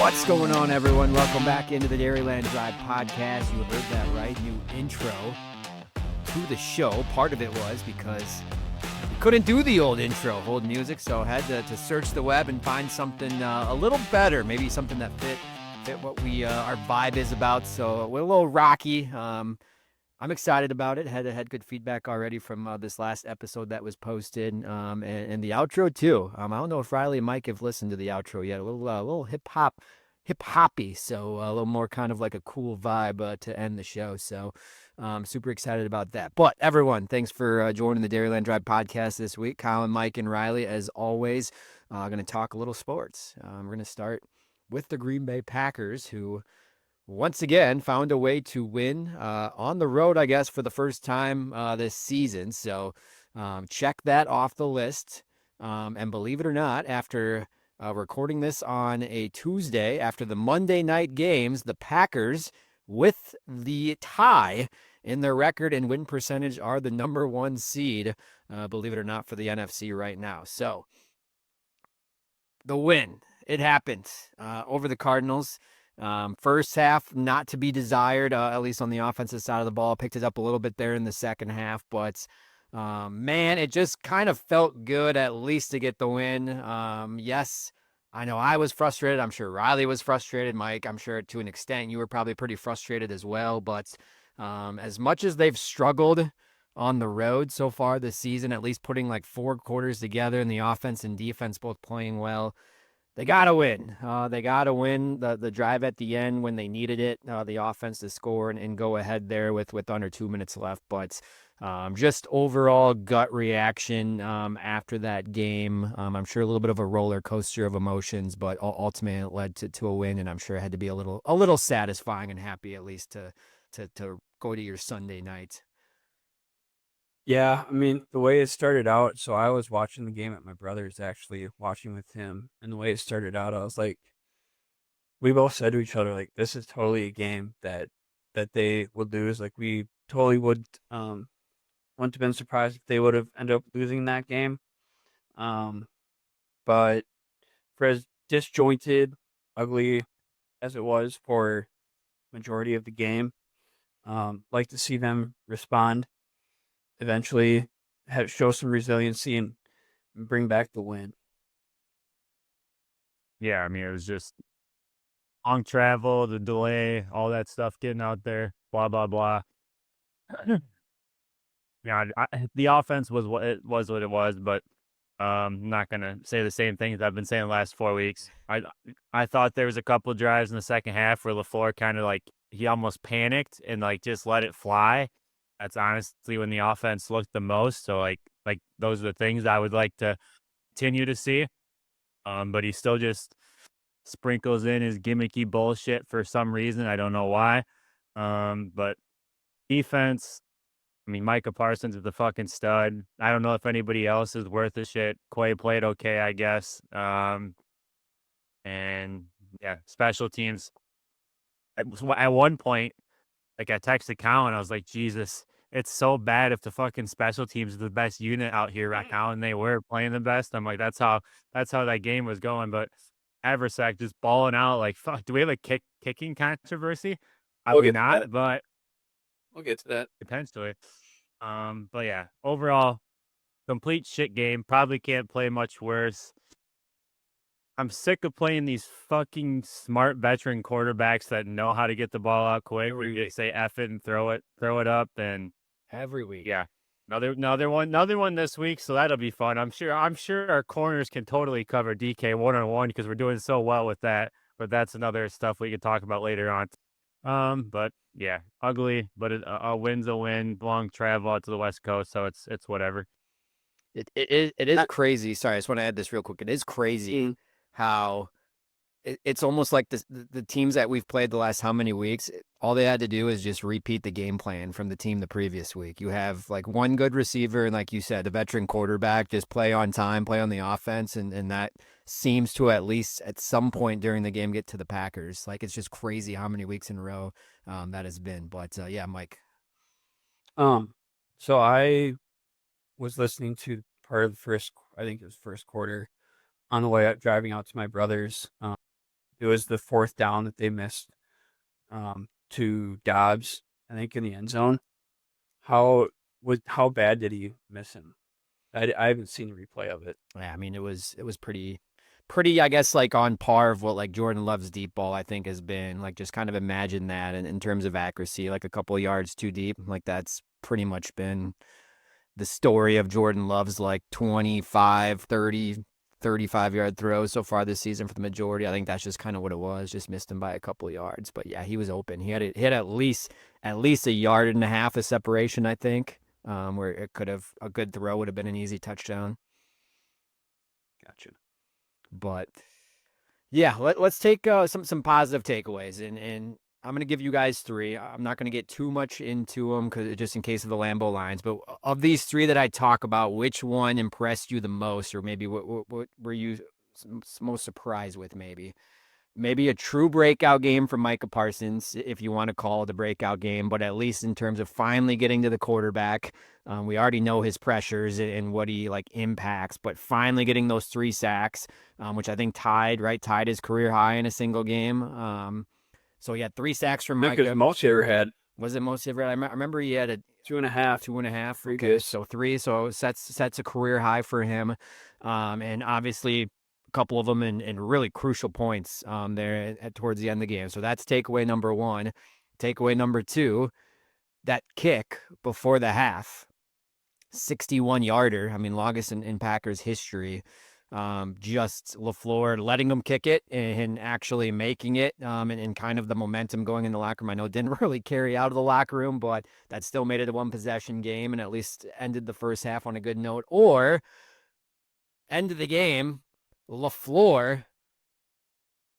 What's going on, everyone? Welcome back into the Dairyland Drive podcast. You heard that right. New intro to the show. Part of it was because we couldn't do the old intro, old music, so I had to search the web and find something a little better, maybe something that fit what our vibe is about. So we're a little rocky. I'm excited about it. Had good feedback already from this last episode that was posted, and the outro too. I don't know if Riley and Mike have listened to the outro yet. A little hip hoppy, so a little more kind of like a cool vibe to end the show. So super excited about that. But everyone, thanks for joining the Dairyland Drive podcast this week. Collin, Mike, and Riley, as always, going to talk a little sports. We're going to start with the Green Bay Packers, who once again found a way to win on the road, I guess, for the first time this season. So check that off the list. And believe it or not, after recording this on a Tuesday, after the Monday night games, the Packers, with the tie in their record and win percentage, are the number one seed, believe it or not, for the NFC right now. So the win, it happened over the Cardinals. First half, not to be desired, at least on the offensive side of the ball. Picked it up a little bit there in the second half, but man, it just kind of felt good at least to get the win. Yes, I know I was frustrated. I'm sure Riley was frustrated. Mike, I'm sure to an extent you were probably pretty frustrated as well. But as much as they've struggled on the road so far this season, at least putting like 4 quarters together and the offense and defense both playing well, they got to win. They got to win the drive at the end when they needed it, the offense to score and go ahead there with under 2 minutes left. But just overall gut reaction after that game. I'm sure a little bit of a roller coaster of emotions, but ultimately it led to a win, and I'm sure it had to be a little satisfying and happy at least to go to your Sunday night. Yeah, I mean, the way it started out, so I was watching the game at my brother's, actually watching with him, and the way it started out, I was like, we both said to each other, like, this is totally a game that they would lose. Like, we totally wouldn't have been surprised if they would have ended up losing that game. But for as disjointed, ugly as it was for majority of the game, like to see them respond eventually, show some resiliency and bring back the win. Yeah, I mean, it was just long travel, the delay, all that stuff getting out there, blah, blah, blah. Yeah, the offense was what it was, but I'm not going to say the same things I've been saying the last 4 weeks. I thought there was a couple of drives in the second half where LaFleur kind of like, he almost panicked and like just let it fly. That's honestly when the offense looked the most. So like those are the things I would like to continue to see. But he still just sprinkles in his gimmicky bullshit for some reason. I don't know why. But defense, I mean, Micah Parsons is the fucking stud. I don't know if anybody else is worth a shit. Quay played okay, I guess. And yeah, special teams. At one point, like I texted Colin, I was like, Jesus, it's so bad if the fucking special teams is the best unit out here right now, and they were playing the best. I'm like, that's how that game was going. But Eversack just balling out like fuck. Do we have a kicking controversy? Probably not, but We'll get to that potentially. But yeah, overall, complete shit game. Probably can't play much worse. I'm sick of playing these fucking smart veteran quarterbacks that know how to get the ball out quick. Where you say F it and throw it up, and Every week. yeah. Another one this week, so that'll be fun. I'm sure our corners can totally cover DK one-on-one because we're doing so well with that. But that's another stuff we could talk about later on. But yeah, ugly, but a win's a win. Long travel out to the West Coast, so it's whatever. It is crazy. Sorry, I just want to add this real quick. It is crazy how it's almost like the teams that we've played the last how many weeks, all they had to do is just repeat the game plan from the team the previous week. You have like one good receiver and, like you said, the veteran quarterback, just play on time, play on the offense, and that seems to at least at some point during the game get to the Packers. Like, it's just crazy how many weeks in a row that has been. But yeah, Mike. So I was listening to part of the first, I think it was first quarter, on the way out driving out to my brother's. It was the fourth down that they missed to Dobbs, I think, in the end zone. How bad did he miss him? I haven't seen a replay of it. Yeah, I mean, it was pretty, I guess, like on par of what like Jordan Love's deep ball, I think, has been. Like, just kind of imagine that in terms of accuracy, like a couple of yards too deep. Like, that's pretty much been the story of Jordan Love's like 25, 30, 35-yard throws so far this season for the majority. I think that's just kind of what it was. Just missed him by a couple of yards. But yeah, he was open. He had at least a yard and a half of separation, I think, where it could have, a good throw would have been an easy touchdown. Gotcha. But yeah, let's take some positive takeaways, and I'm gonna give you guys three. I'm not gonna get too much into them because just in case of the Lambeau Lines. But of these three that I talk about, which one impressed you the most, or maybe what were you most surprised with? Maybe a true breakout game from Micah Parsons, if you want to call it a breakout game, but at least in terms of finally getting to the quarterback. We already know his pressures and what he like impacts, but finally getting those 3 sacks, which I think tied his career high in a single game. So he had 3 sacks from Micah. Because most he ever had. Was it most ever? I remember he had a 2.5. 2.5. Pretty Okay, good. so 3. So sets a career high for him, and obviously couple of them in really crucial points there towards the end of the game. So that's takeaway number 1. Takeaway number 2, that kick before the half, 61-yarder. I mean, longest in Packers history. Just LaFleur letting them kick it and actually making it, and kind of the momentum going in the locker room. I know it didn't really carry out of the locker room, but that still made it a 1-possession game and at least ended the first half on a good note. Or end of the game, LaFleur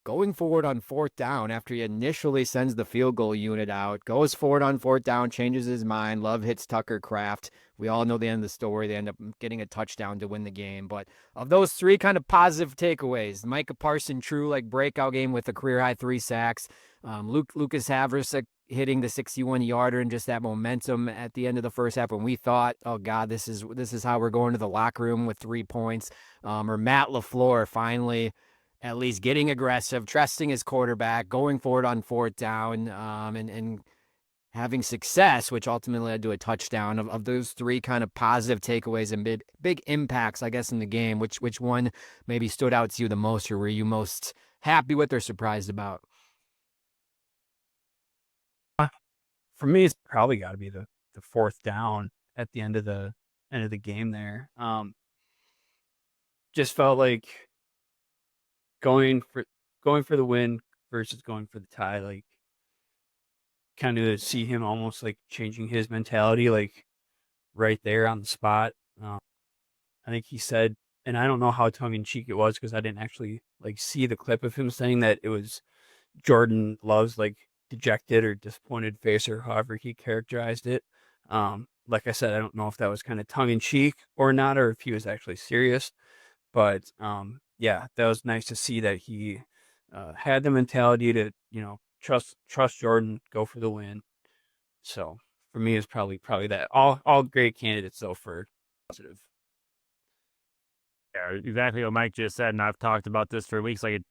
going forward on 4th down after he initially sends the field goal unit out, goes forward on 4th down, changes his mind. Love hits Tucker Kraft. We all know the end of the story. They end up getting a touchdown to win the game. But of those 3 kind of positive takeaways, Micah Parsons, true like breakout game with a career high 3 sacks. Lucas Havrisik hitting the 61-yarder and just that momentum at the end of the first half when we thought, oh God, this is how we're going to the locker room with 3 points. Or Matt LaFleur finally at least getting aggressive, trusting his quarterback, going forward on 4th down, and having success, which ultimately led to a touchdown. Of those 3 kind of positive takeaways and big impacts, I guess, in the game, which one maybe stood out to you the most, or were you most happy with or surprised about? For me, it's probably got to be the 4th down at the end of the game there. Just felt like going for the win versus going for the tie, like kind of see him almost like changing his mentality, like right there on the spot. I think he said, and I don't know how tongue in cheek it was because I didn't actually like see the clip of him saying that it was Jordan Love's like dejected or disappointed face or however he characterized it. Like I said, I don't know if that was kind of tongue in cheek or not, or if he was actually serious. But yeah, that was nice to see that he had the mentality to, trust Jordan, go for the win. So for me, it's probably that. All great candidates though for positive. Yeah, exactly what Mike just said, and I've talked about this for weeks. Like,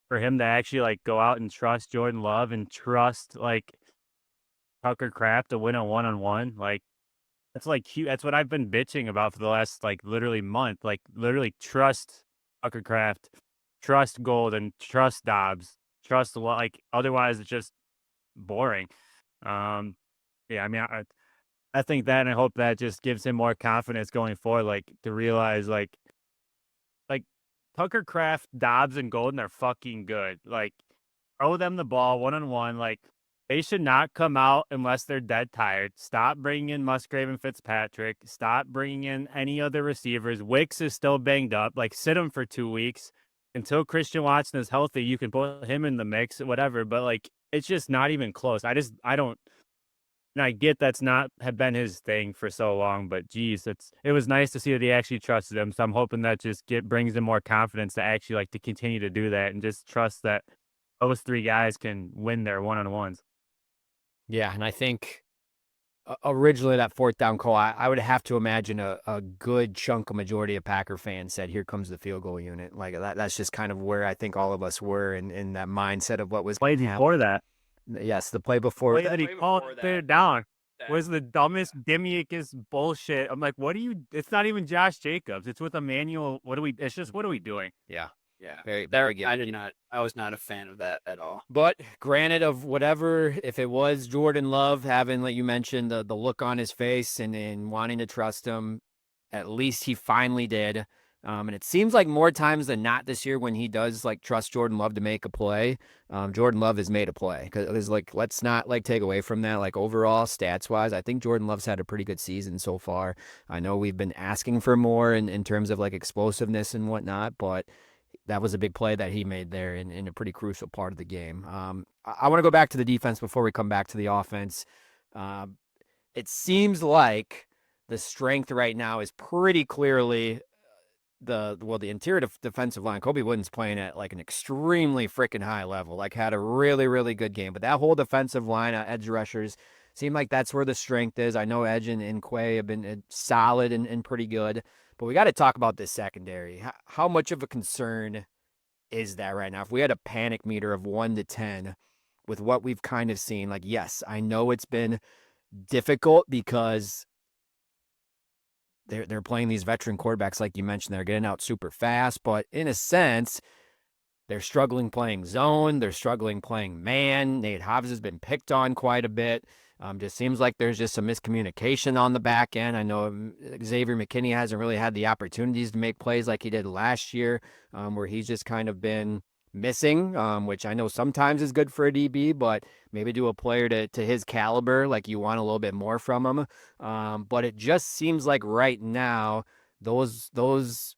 for him to actually like go out and trust Jordan Love and trust like Tucker Kraft to win a 1-on-1, like that's like huge. That's what I've been bitching about for the last like literally month. Like literally trust Tucker Kraft, trust Golden, trust Dobbs, trust like otherwise it's just boring. Yeah, I mean I think that, and I hope that just gives him more confidence going forward, like to realize like Tucker Kraft, Dobbs, and Golden are fucking good. Like throw them the ball 1-on-1. Like they should not come out unless they're dead tired. Stop bringing in Musgrave and Fitzpatrick. Stop bringing in any other receivers. Wicks is still banged up. Like sit him for 2 weeks until Christian Watson is healthy. You can put him in the mix, whatever. But like it's just not even close. I don't. And I get that's not have been his thing for so long, but geez, it was nice to see that he actually trusted him. So I'm hoping that just brings him more confidence to actually like to continue to do that and just trust that those 3 guys can win their 1-on-1s. Yeah, and I think originally that fourth down call, I would have to imagine a good chunk of majority of Packer fans said, "Here comes the field goal unit." Like that's just kind of where I think all of us were in that mindset of what was Played before that. Yes, the play before. Play that he called it down was the dumbest, dimmiest bullshit. I'm like, what are you? It's not even Josh Jacobs. It's with Emmanuel. What are we? It's just what are we doing? Yeah, Yeah, very good. I was not a fan of that at all. But granted, of whatever, if it was Jordan Love having, like you mentioned, the look on his face and wanting to trust him, at least he finally did. And it seems like more times than not this year when he does like trust Jordan Love to make a play, Jordan Love has made a play. Because like let's not like take away from that. Like overall stats wise, I think Jordan Love's had a pretty good season so far. I know we've been asking for more in terms of like explosiveness and whatnot, but that was a big play that he made there in a pretty crucial part of the game. I want to go back to the defense before we come back to the offense. It seems like the strength right now is pretty clearly the interior defensive line. Kobe Wooden's playing at like an extremely freaking high level, like had a really, really good game. But that whole defensive line, edge rushers, seem like that's where the strength is. I know Edge and Quay have been solid and pretty good. But we got to talk about this secondary. How much of a concern is that right now? If we had a panic meter of 1 to 10 with what we've kind of seen, like, yes, I know it's been difficult because they're playing these veteran quarterbacks, like you mentioned, they're getting out super fast, but in a sense, they're struggling playing zone. They're struggling playing man. Nate Hobbs has been picked on quite a bit. Just seems like there's just some miscommunication on the back end. I know Xavier McKinney hasn't really had the opportunities to make plays like he did last year, where he's just kind of been missing, which I know sometimes is good for a DB, but maybe to a player to his caliber, like you want a little bit more from him. But it just seems like right now, those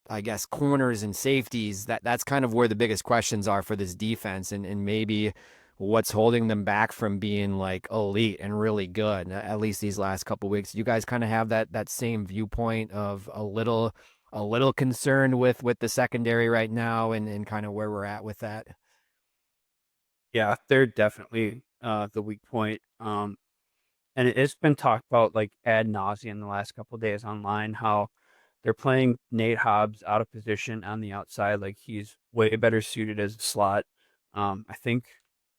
I guess corners and safeties, that's kind of where the biggest questions are for this defense and maybe what's holding them back from being like elite and really good, at least these last couple of weeks. You guys kind of have that same viewpoint of a little concerned with the secondary right now and kind of where we're at with that. Yeah, they're definitely the weak point. And it's been talked about like ad nauseum the last couple of days online how they're playing Nate Hobbs out of position on the outside, like he's way better suited as a slot. I think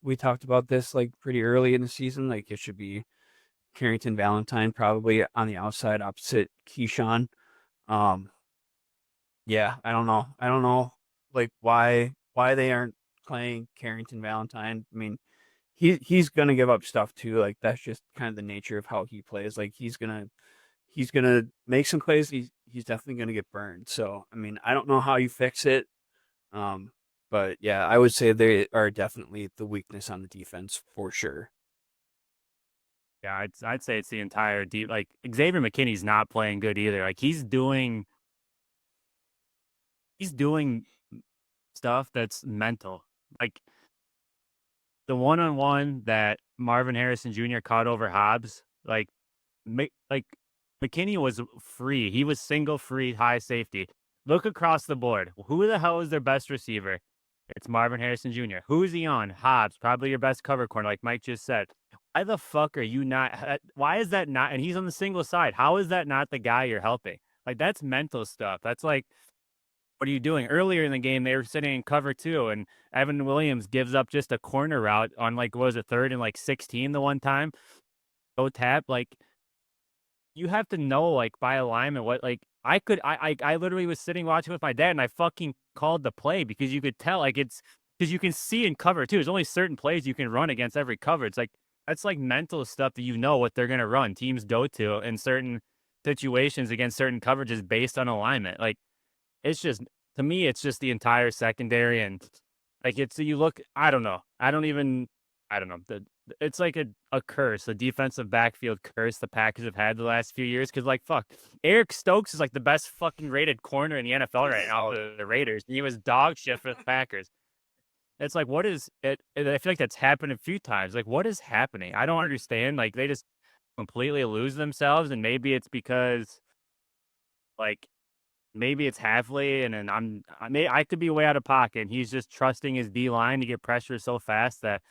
we talked about this like pretty early in the season. Like it should be Carrington Valentine probably on the outside opposite Keyshawn. Um, yeah, I don't know. I don't know like why they aren't playing Carrington Valentine. I mean, he's gonna give up stuff too. Like that's just kind of the nature of how he plays. Like he's gonna make some plays. He's definitely gonna get burned. So I mean, I don't know how you fix it. But yeah, I would say they are definitely the weakness on the defense for sure. Yeah, I'd say it's the entire deep. Like Xavier McKinney's not playing good either. Like he's doing stuff that's mental. Like the one-on-one that Marvin Harrison Jr. caught over Hobbs. Like McKinney was free. He was single free high safety. Look across the board. Who the hell is their best receiver? It's Marvin Harrison Jr. Who's he on? Hobbs, probably your best cover corner, like Mike just said. Why the fuck are you not? Why is that not? And he's on the single side. How is that not the guy you're helping? Like that's mental stuff. That's like, what are you doing? Earlier in the game, they were sitting in cover two, and Evan Williams gives up just a corner route on like what was it, 3rd and like 16 the one time. Go tap like you have to know like by alignment what like I literally was sitting watching with my dad and I fucking called the play because you could tell like it's because you can see in cover too. There's only certain plays you can run against every cover. It's like that's like mental stuff that you know what they're gonna run. Teams go to in certain situations against certain coverages based on alignment. Like it's just to me, it's just the entire secondary and like it's you look. I don't know. I don't know. It's like a curse, a defensive backfield curse the Packers have had the last few years. Because like fuck, Eric Stokes is like the best fucking rated corner in the NFL right now for the Raiders. He was dog shit for the Packers. It's like what is it? I feel like that's happened a few times. Like what is happening? I don't understand. Like they just completely lose themselves, and maybe it's because like maybe it's Halfley, and then I could be way out of pocket. And he's just trusting his D line to get pressure so fast that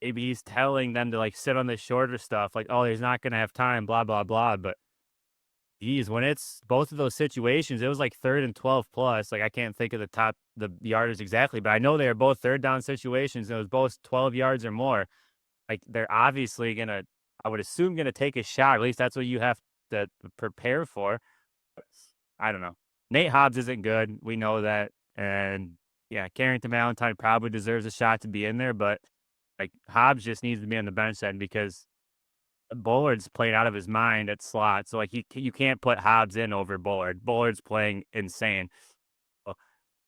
maybe he's telling them to like sit on the shorter stuff, like, oh, he's not gonna have time, blah blah blah. But geez, when it's both of those situations, it was like 3rd and 12 plus. Like I can't think of the yardage exactly, but I know they are both third down situations. And it was both 12 yards or more. Like they're obviously gonna, I would assume, gonna take a shot. At least that's what you have to prepare for. But I don't know. Nate Hobbs isn't good. We know that, and yeah, Carrington Valentine probably deserves a shot to be in there, but like Hobbs just needs to be on the bench then because Bullard's playing out of his mind at slot. So like you can't put Hobbs in over Bullard. Bullard's playing insane. Well,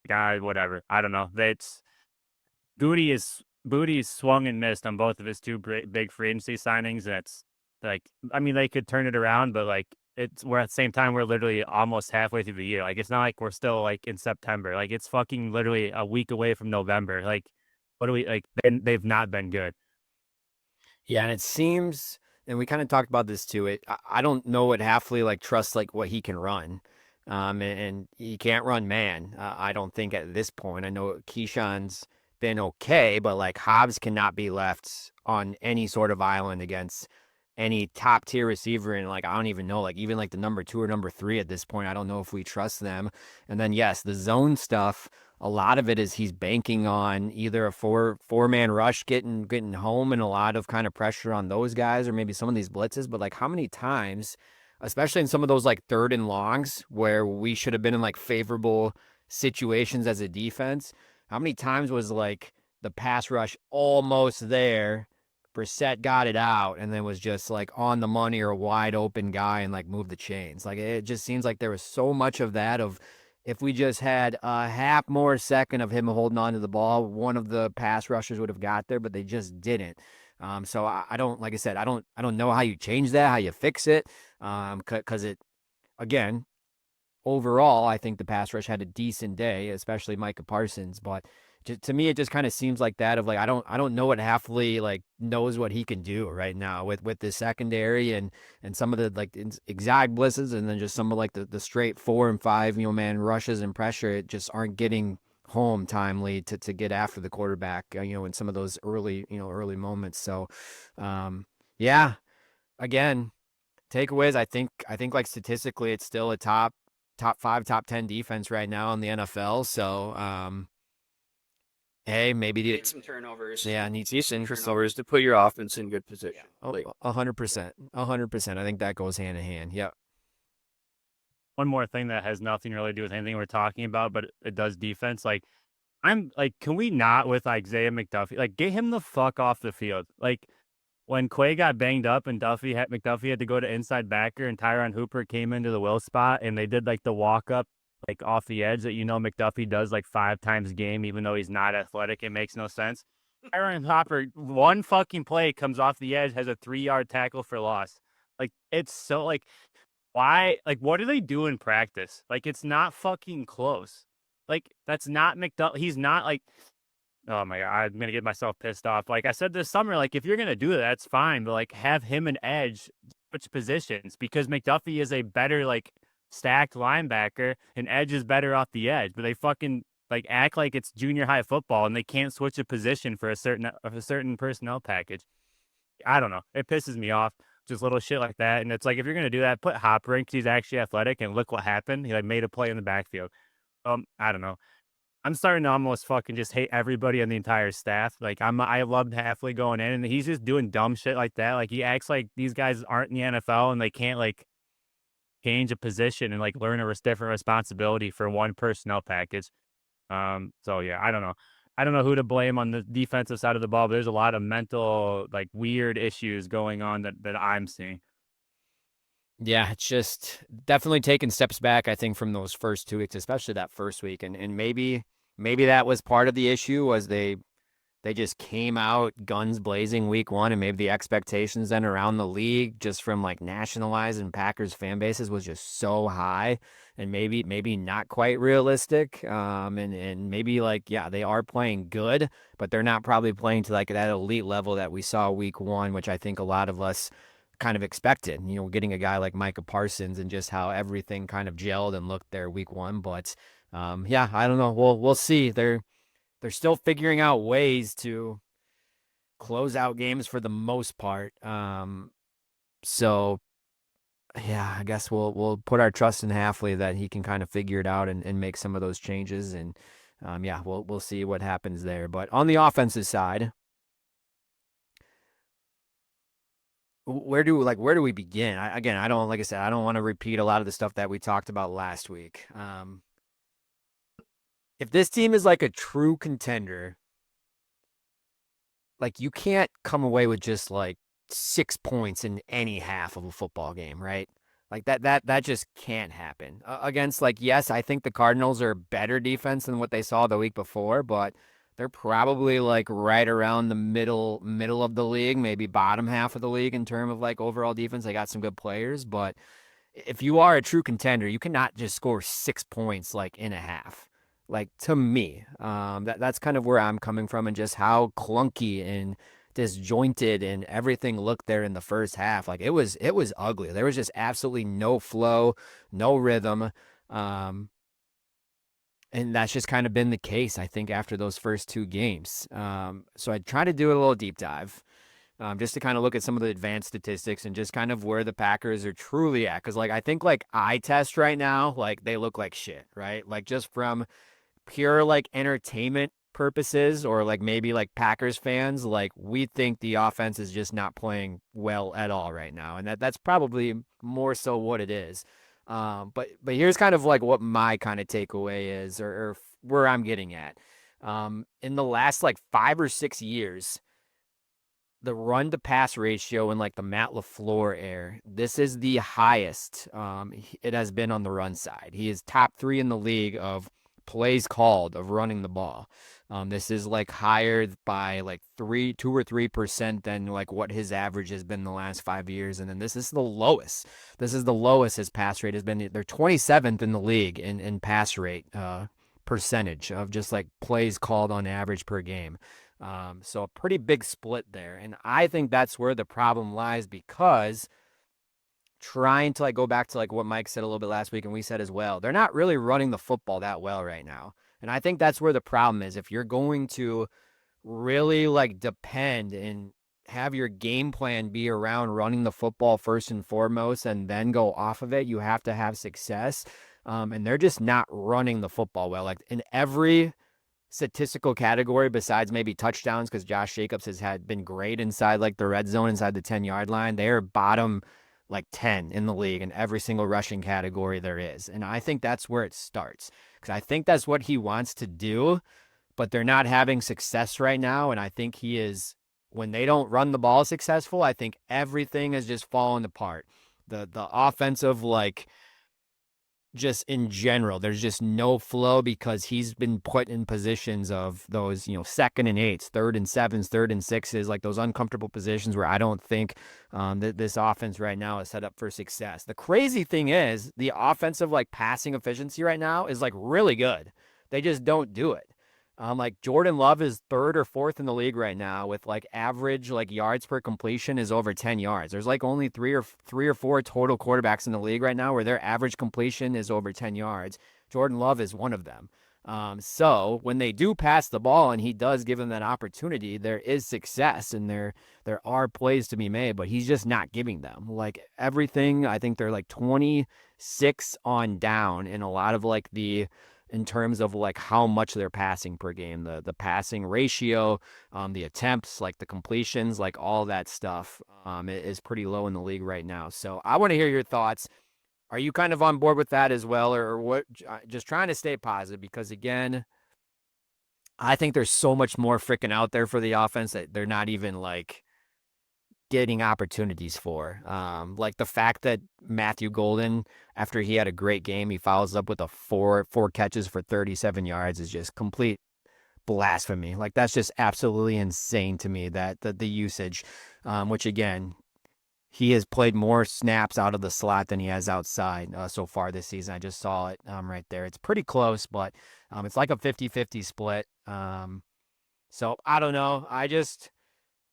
guy, whatever. I don't know. That's Booty's swung and missed on both of his two big free agency signings. And it's like, I mean, they could turn it around, but like we're at the same time, we're literally almost halfway through the year. Like it's not like we're still like in September. Like it's fucking literally a week away from November. Like what do we like? They've not been good. Yeah, and it seems, and we kind of talked about this too. I don't know what Halfley like trusts like what he can run, and he can't run man. I don't think at this point. I know Keyshawn's been okay, but like Hobbs cannot be left on any sort of island against any top tier receiver. And like I don't even know, like even like the number 2 or number 3 at this point. I don't know if we trust them. And then yes, the zone stuff. A lot of it is he's banking on either a four-man rush getting home and a lot of kind of pressure on those guys or maybe some of these blitzes. But like how many times, especially in some of those like 3rd and longs where we should have been in like favorable situations as a defense, how many times was like the pass rush almost there, Brissett got it out and then was just like on the money or a wide open guy and like moved the chains. Like it just seems like there was so much of that of if we just had a half more second of him holding on to the ball, one of the pass rushers would have got there, but they just didn't. So I don't, like I said, I don't know how you change that, how you fix it. Cause it, again, overall, I think the pass rush had a decent day, especially Micah Parsons, but to me, it just kind of seems like that of like, I don't know what Halfley like knows what he can do right now with the secondary and some of the like exact blitzes and then just some of like the straight 4 and 5, man, rushes and pressure. It just aren't getting home timely to get after the quarterback, in some of those early moments. So, yeah, again, takeaways. I think like statistically, it's still a top 5, top 10 defense right now in the NFL. So, hey, maybe Need some turnovers. yeah, needs Decent turnovers to put your offense in good position. 100%. I think that goes hand in hand. Yep. One more thing that has nothing really to do with anything we're talking about, but it does defense. Like, I'm like, can we not with Isaiah McDuffie? Like, get him the fuck off the field. Like, when Quay got banged up and McDuffie had to go to inside backer and Tyron Hooper came into the will spot and they did like the walk up like off the edge that McDuffie does like 5 times a game, even though he's not athletic. It makes no sense. Tyron Hopper, one fucking play comes off the edge, has a 3-yard tackle for loss. Like it's so like why? Like what do they do in practice? Like it's not fucking close. Like that's not McDuffie. He's not like. Oh my God, I'm gonna get myself pissed off. Like I said this summer, like if you're gonna do that, that's fine, but like have him an edge switch positions because McDuffie is a better like stacked linebacker and Edge is better off the edge. But they fucking like act like it's junior high football and they can't switch a position for a certain personnel package. I don't know. It pisses me off. Just little shit like that. And it's like if you're gonna do that, put Hopper in because he's actually athletic and look what happened. He like made a play in the backfield. I don't know. I'm starting to almost fucking just hate everybody on the entire staff. Like I loved Halfley going in, and he's just doing dumb shit like that. Like he acts like these guys aren't in the NFL and they can't like change a position and like learn a different responsibility for one personnel package. So yeah, I don't know. I don't know who to blame on the defensive side of the ball, but there's a lot of mental like weird issues going on that I'm seeing. Yeah, it's just definitely taking steps back, I think, from those first 2 weeks, especially that first week. And maybe that was part of the issue was they just came out guns blazing week 1, and maybe the expectations then around the league just from like nationalized and Packers fan bases was just so high and maybe not quite realistic. And maybe like, yeah, they are playing good, but they're not probably playing to like that elite level that we saw week 1, which I think a lot of us kind of expected, getting a guy like Micah Parsons and just how everything kind of gelled and looked there week 1. But yeah, I don't know. We'll see. They're still figuring out ways to closeout games for the most part. So yeah, I guess we'll put our trust in Halfley that he can kind of figure it out and make some of those changes. And yeah, we'll see what happens there. But on the offensive side, where do we begin? Again, I don't, like I said, I don't want to repeat a lot of the stuff that we talked about last week. If this team is like a true contender, like you can't come away with just like 6 points in any half of a football game, right? Like that just can't happen. Against, like, yes, I think the Cardinals are better defense than what they saw the week before, but they're probably like right around the middle of the league, maybe bottom half of the league in terms of like overall defense. They got some good players, but if you are a true contender, you cannot just score 6 points like in a half. Like, to me, that's kind of where I'm coming from, and just how clunky and disjointed and everything looked there in the first half. Like, it was ugly. There was just absolutely no flow, no rhythm. And that's just kind of been the case, I think, after those first 2 games. So I try to do a little deep dive, just to kind of look at some of the advanced statistics and just kind of where the Packers are truly at. Because, like, I think, like, eye test right now, like, they look like shit, right? Like, just from pure, like, entertainment purposes, or, like, maybe, like, Packers fans, like, we think the offense is just not playing well at all right now. And that's probably more so what it is. But here's kind of, like, what my kind of takeaway is, or where I'm getting at. In the last, like, 5 or 6 years, the run to pass ratio in like the Matt LaFleur era, this is the highest it has been on the run side. He is top 3 in the league of plays called of running the ball. This is like higher by like 2 or 3% than like what his average has been the last 5 years. And then this is the lowest. This is the lowest his pass rate has been. They're 27th in the league in pass rate percentage of just like plays called on average per game. So a pretty big split there. And I think that's where the problem lies, because trying to like go back to like what Mike said a little bit last week and we said as well, they're not really running the football that well right now. And I think that's where the problem is. If you're going to really like depend and have your game plan be around running the football first and foremost and then go off of it, you have to have success. And they're just not running the football well. Like in every statistical category besides maybe touchdowns, because Josh Jacobs has been great inside like the red zone, inside the 10-yard line. They're bottom like 10 in the league in every single rushing category there is. And I think that's where it starts, because I think that's what he wants to do, but they're not having success right now. And I think when they don't run the ball successful, I think everything is just falling apart. The offensive, like, just in general, there's just no flow, because he's been put in positions of those, 2nd and 8s, 3rd and 7s, 3rd and 6s, like those uncomfortable positions where I don't think that this offense right now is set up for success. The crazy thing is the offensive like passing efficiency right now is like really good. They just don't do it. Like Jordan Love is 3rd or 4th in the league right now with like average like yards per completion is over 10 yards. There's like only three or four total quarterbacks in the league right now where their average completion is over 10 yards. Jordan Love is one of them. So when they do pass the ball and he does give them that opportunity, there is success and there are plays to be made, but he's just not giving them like everything. I think they're like 26 on down in a lot of like in terms of like how much they're passing per game, the passing ratio, the attempts, like the completions, like all that stuff is pretty low in the league right now. So I want to hear your thoughts. Are you kind of on board with that as well, or what? Just trying to stay positive, because again, I think there's so much more freaking out there for the offense that they're not even like getting opportunities for. Like the fact that Matthew Golden, after he had a great game, he follows up with a four catches for 37 yards is just complete blasphemy. Like that's just absolutely insane to me, that the usage, which again, he has played more snaps out of the slot than he has outside so far this season. I just saw it right there. It's pretty close, but it's like a 50-50 split. So I don't know.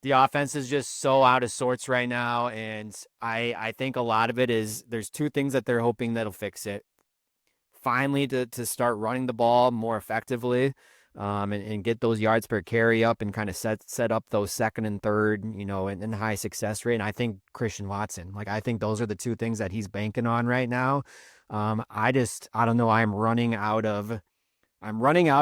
The offense is just so out of sorts right now, and I think a lot of it is there's 2 things that they're hoping that'll fix it. Finally, to start running the ball more effectively, and get those yards per carry up and kind of set up those second and third, and high success rate. And I think Christian Watson, like I think those are the two things that he's banking on right now. I don't know. I'm running out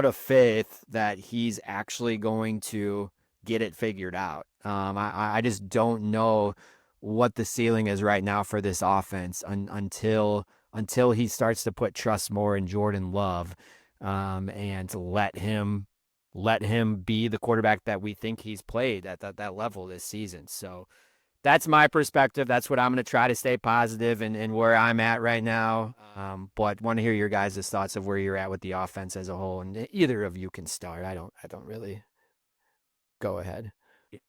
of faith that he's actually going to get it figured out. I just don't know what the ceiling is right now for this offense until he starts to put trust more in Jordan Love, and let him be the quarterback that we think he's played at that level this season. So that's my perspective. That's what I'm going to try to stay positive and where I'm at right now. But want to hear your guys' thoughts of where you're at with the offense as a whole. And either of you can start. I don't really go ahead.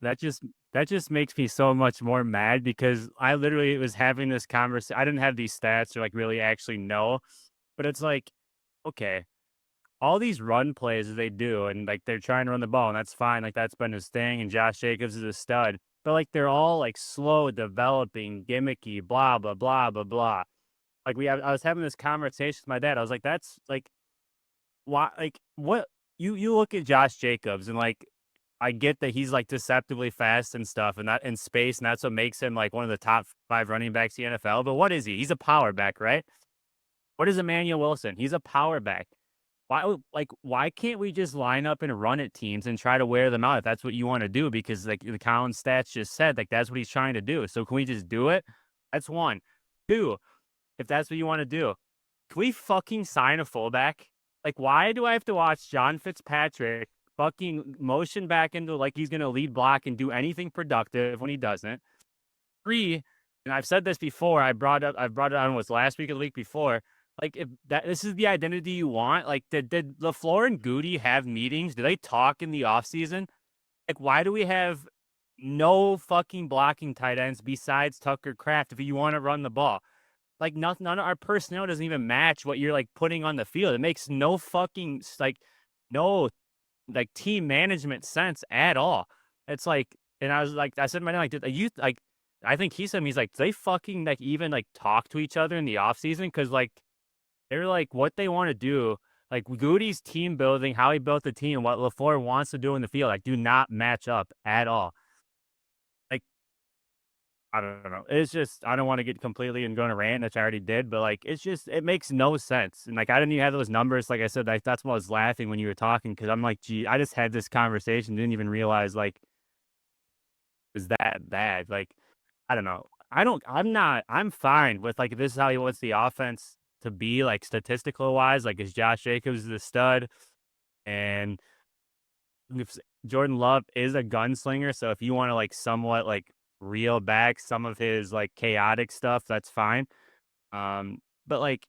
That just makes me so much more mad because I literally was having this conversation. I didn't have these stats or like really actually know, but it's like, okay, all these run plays that they do, and like they're trying to run the ball, and that's fine. Like that's been his thing, and Josh Jacobs is a stud. But like they're all like slow developing, gimmicky, blah blah blah blah blah. I was having this conversation with my dad. I was like, that's like why like what you look at Josh Jacobs and like I get that he's like deceptively fast and stuff and that in space, and that's what makes him like one of the top 5 running backs in the NFL. But what is he? He's a power back, right? What is Emmanuel Wilson? He's a power back. Why can't we just line up and run at teams and try to wear them out if that's what you want to do? Because like the Collin stats just said, like that's what he's trying to do. So can we just do it? That's one. Two, if that's what you want to do, can we fucking sign a fullback? Like, why do I have to watch John Fitzpatrick fucking motion back into like he's gonna lead block and do anything productive when he doesn't? Three, and I've said this before, I've brought it on was last week or the week before. Like if that this is the identity you want, like did LaFleur and Goody have meetings? Do they talk in the offseason? Like, why do we have no fucking blocking tight ends besides Tucker Kraft if you want to run the ball? Like none of our personnel doesn't even match what you're like putting on the field. It makes no fucking like no like team management sense at all. It's like, and I was like, I said, my name, like, did you like? I think he said, he's like, do they fucking like even like talk to each other in the off season? Because like they're like what they want to do. Like Goody's team building, how he built the team, what LaFleur wants to do in the field, like do not match up at all. Like I don't know. It's just I don't want to get completely and go on a rant, which I already did, but like it's just it makes no sense. And like I didn't even have those numbers. Like I said, like that's why I was laughing when you were talking because I'm like, gee, I just had this conversation, didn't even realize like it was that bad. Like I don't know. I'm fine with like if this is how he wants the offense to be, like statistical wise. Like is Josh Jacobs the stud and if Jordan Love is a gunslinger, so if you want to like somewhat like reel back some of his like chaotic stuff, that's fine. But like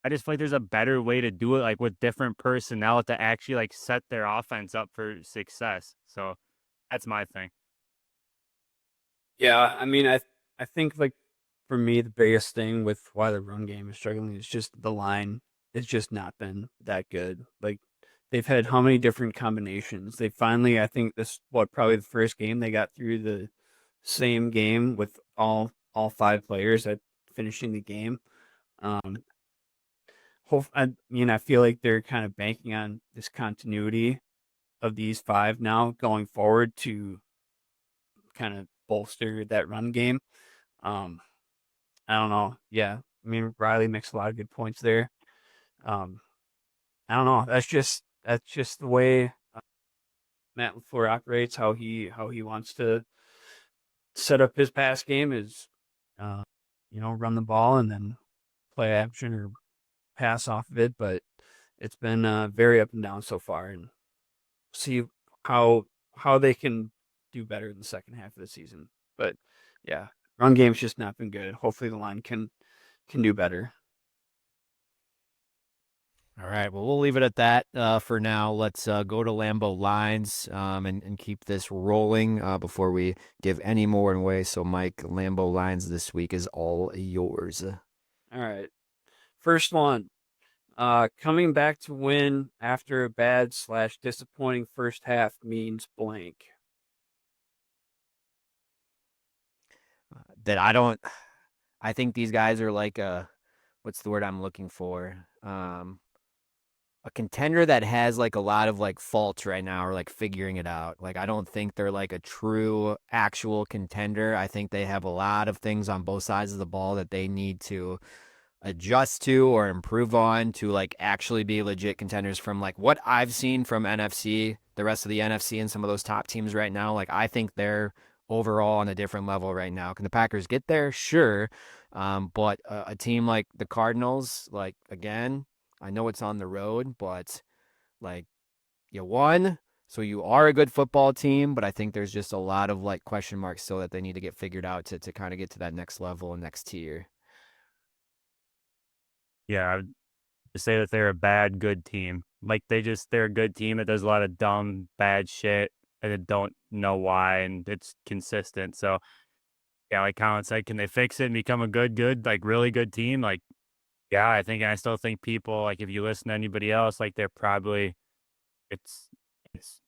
I just feel like there's a better way to do it, like with different personnel to actually like set their offense up for success. So that's my thing. Yeah, I mean, I think like for me the biggest thing with why the run game is struggling is just the line. It's just not been that good. Like they've had how many different combinations. They finally, I think this what probably the first game they got through the same game with all 5 players at finishing the game. Um, I mean, I feel like they're kind of banking on this continuity of these 5 now going forward to kind of bolster that run game. Um, I don't know. Yeah, I mean Riley makes a lot of good points there. Um, I don't know. That's just the way Matt LaFleur operates. How he wants to set up his pass game is, uh, run the ball and then play action or pass off of it. But it's been very up and down so far, and see how they can do better in the second half of the season. But yeah, run game's just not been good. Hopefully the line can do better. All right. Well, we'll leave it at that for now. Let's go to Lambeau Lines and keep this rolling before we give any more away. So, Mike, Lambeau Lines this week is all yours. All right. First one. Coming back to win after a bad / disappointing first half means blank. That I think these guys are like what's the word I'm looking for? A a contender that has like a lot of like faults right now or like figuring it out. Like I don't think they're like a true actual contender. I think they have a lot of things on both sides of the ball that they need to adjust to or improve on to like actually be legit contenders from like what I've seen from NFC, the rest of the NFC and some of those top teams right now. Like I think they're overall on a different level right now. Can the Packers get there? Sure. But a team like the Cardinals, like again, I know it's on the road, but like you won. So you are a good football team, but I think there's just a lot of like question marks still that they need to get figured out to kind of get to that next level and next tier. Yeah, I would say that they're a bad, good team. Like they're a good team that does a lot of dumb, bad shit and they don't know why, and it's consistent. So yeah, like Colin said, can they fix it and become a good, like really good team? Like, yeah, I still think people, like if you listen to anybody else, like they're probably, it's, it's,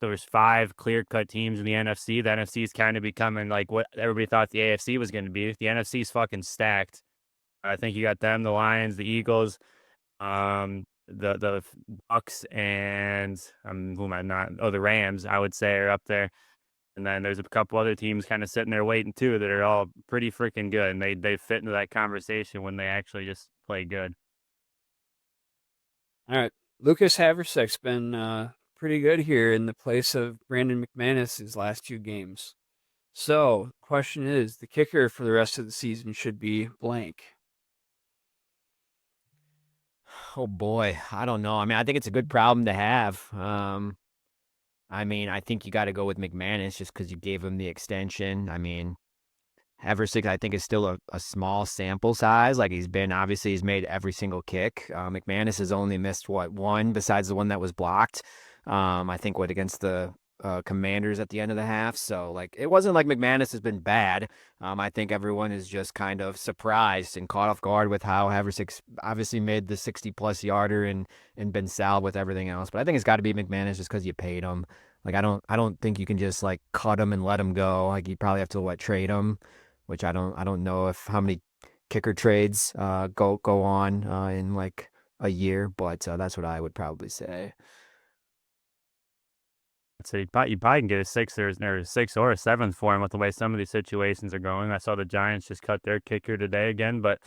there's 5 clear cut teams in the NFC. The NFC is kind of becoming like what everybody thought the AFC was going to be. The NFC is fucking stacked. I think you got them, the Lions, the Eagles, the Bucks, and who am I not? Oh, the Rams, I would say, are up there. And then there's a couple other teams kind of sitting there waiting too that are all pretty freaking good, and they fit into that conversation when they actually just play good. All right. Lucas Haversack's been pretty good here in the place of Brandon McManus his last 2 games. So, question is, the kicker for the rest of the season should be blank. Oh boy, I don't know. I mean, I think it's a good problem to have. I mean, I think you got to go with McManus just because you gave him the extension. I mean, Haversick, I think, is still a small sample size. Like he's made every single kick. McManus has only missed one besides the one that was blocked. I think against the Commanders at the end of the half. So like it wasn't like McManus has been bad. I think everyone is just kind of surprised and caught off guard with how Haversick obviously made the 60+ yarder and been salved with everything else. But I think it's got to be McManus just because you paid him. Like I don't think you can just like cut him and let him go. Like you probably have to trade him, which I don't know if how many kicker trades go on in like a year, but that's what I would probably say. So you probably can get a 6 or a 6 or a 7 for him with the way some of these situations are going. I saw the Giants just cut their kicker today again, but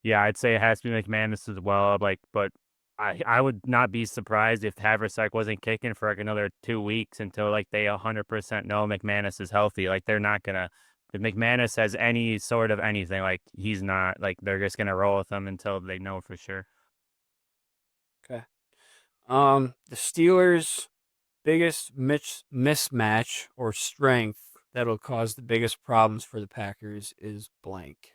yeah, I'd say it has to be McManus as well. Like, but I would not be surprised if Haversack wasn't kicking for like another 2 weeks until like they 100% know McManus is healthy. Like they're not gonna, if McManus has any sort of anything, like he's not, like they're just gonna roll with him until they know for sure. Okay. The Steelers' biggest mismatch or strength that'll cause the biggest problems for the Packers is blank.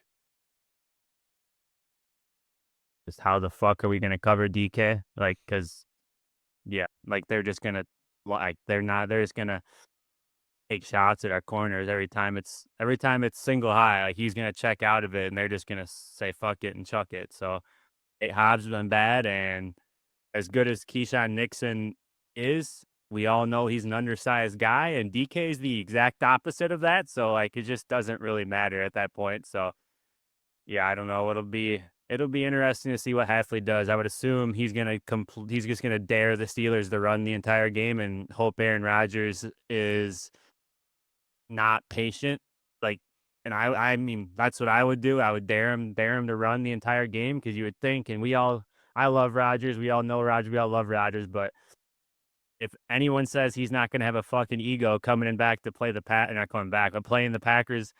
Just how the fuck are we gonna cover DK? Like, cause yeah, like they're just gonna, like they're just gonna take shots at our corners every time it's single high. Like he's gonna check out of it, and they're just gonna say fuck it and chuck it. So Hobbs has been bad, and as good as Keyshawn Nixon is, we all know he's an undersized guy, and DK is the exact opposite of that. So like it just doesn't really matter at that point. So yeah, I don't know. It'll be interesting to see what Halfley does. I would assume he's just gonna dare the Steelers to run the entire game and hope Aaron Rodgers is not patient. Like, and I mean, that's what I would do. I would dare him to run the entire game because you would think, and I love Rodgers. We all know Rodgers. We all love Rodgers. But if anyone says he's not going to have a fucking ego coming in back to play not coming back, but playing the Packers,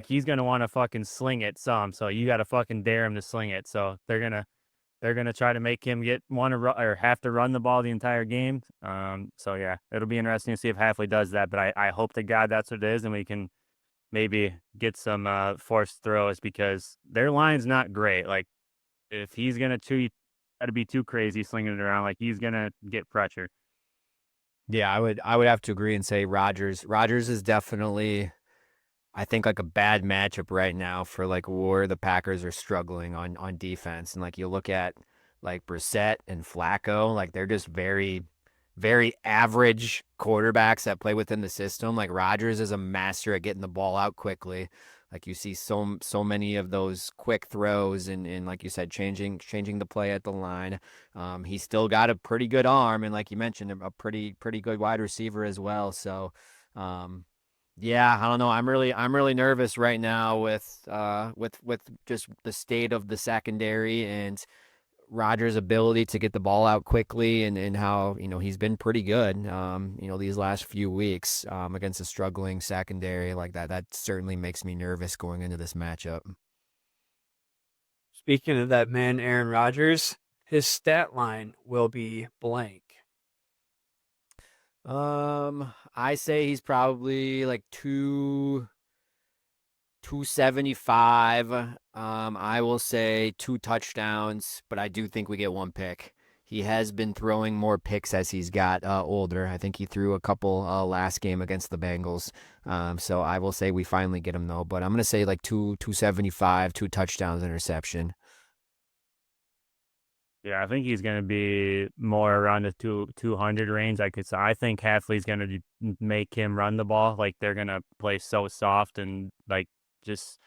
he's going to want to fucking sling it some. So you got to fucking dare him to sling it. So they're gonna try to make him want to run or have to run the ball the entire game. So yeah, it'll be interesting to see if Halfley does that. But I hope to God that's what it is, and we can maybe get some forced throws because their line's not great. Like if he's gonna got to be too crazy slinging it around. Like he's gonna get pressure. Yeah, I would have to agree and say Rodgers. Rodgers is definitely, I think, like a bad matchup right now for like where the Packers are struggling on defense. And like you look at like Brissett and Flacco, like they're just very, very average quarterbacks that play within the system. Like Rodgers is a master at getting the ball out quickly. Like you see so many of those quick throws and like you said, changing the play at the line. He's still got a pretty good arm, and like you mentioned, a pretty good wide receiver as well. So, yeah, I don't know. I'm really nervous right now with just the state of the secondary and Rodgers' ability to get the ball out quickly and how, he's been pretty good, these last few weeks against a struggling secondary like that. That certainly makes me nervous going into this matchup. Speaking of that man, Aaron Rodgers, his stat line will be blank. I say he's probably like 275. I will say 2 touchdowns, but I do think we get 1 pick. He has been throwing more picks as he's got older. I think he threw a couple last game against the Bengals. So I will say we finally get him though. But I'm gonna say like 275, 2 touchdowns, interception. Yeah, I think he's going to be more around the 200 range. I think Halfley's going to make him run the ball. Like they're going to play so soft and like just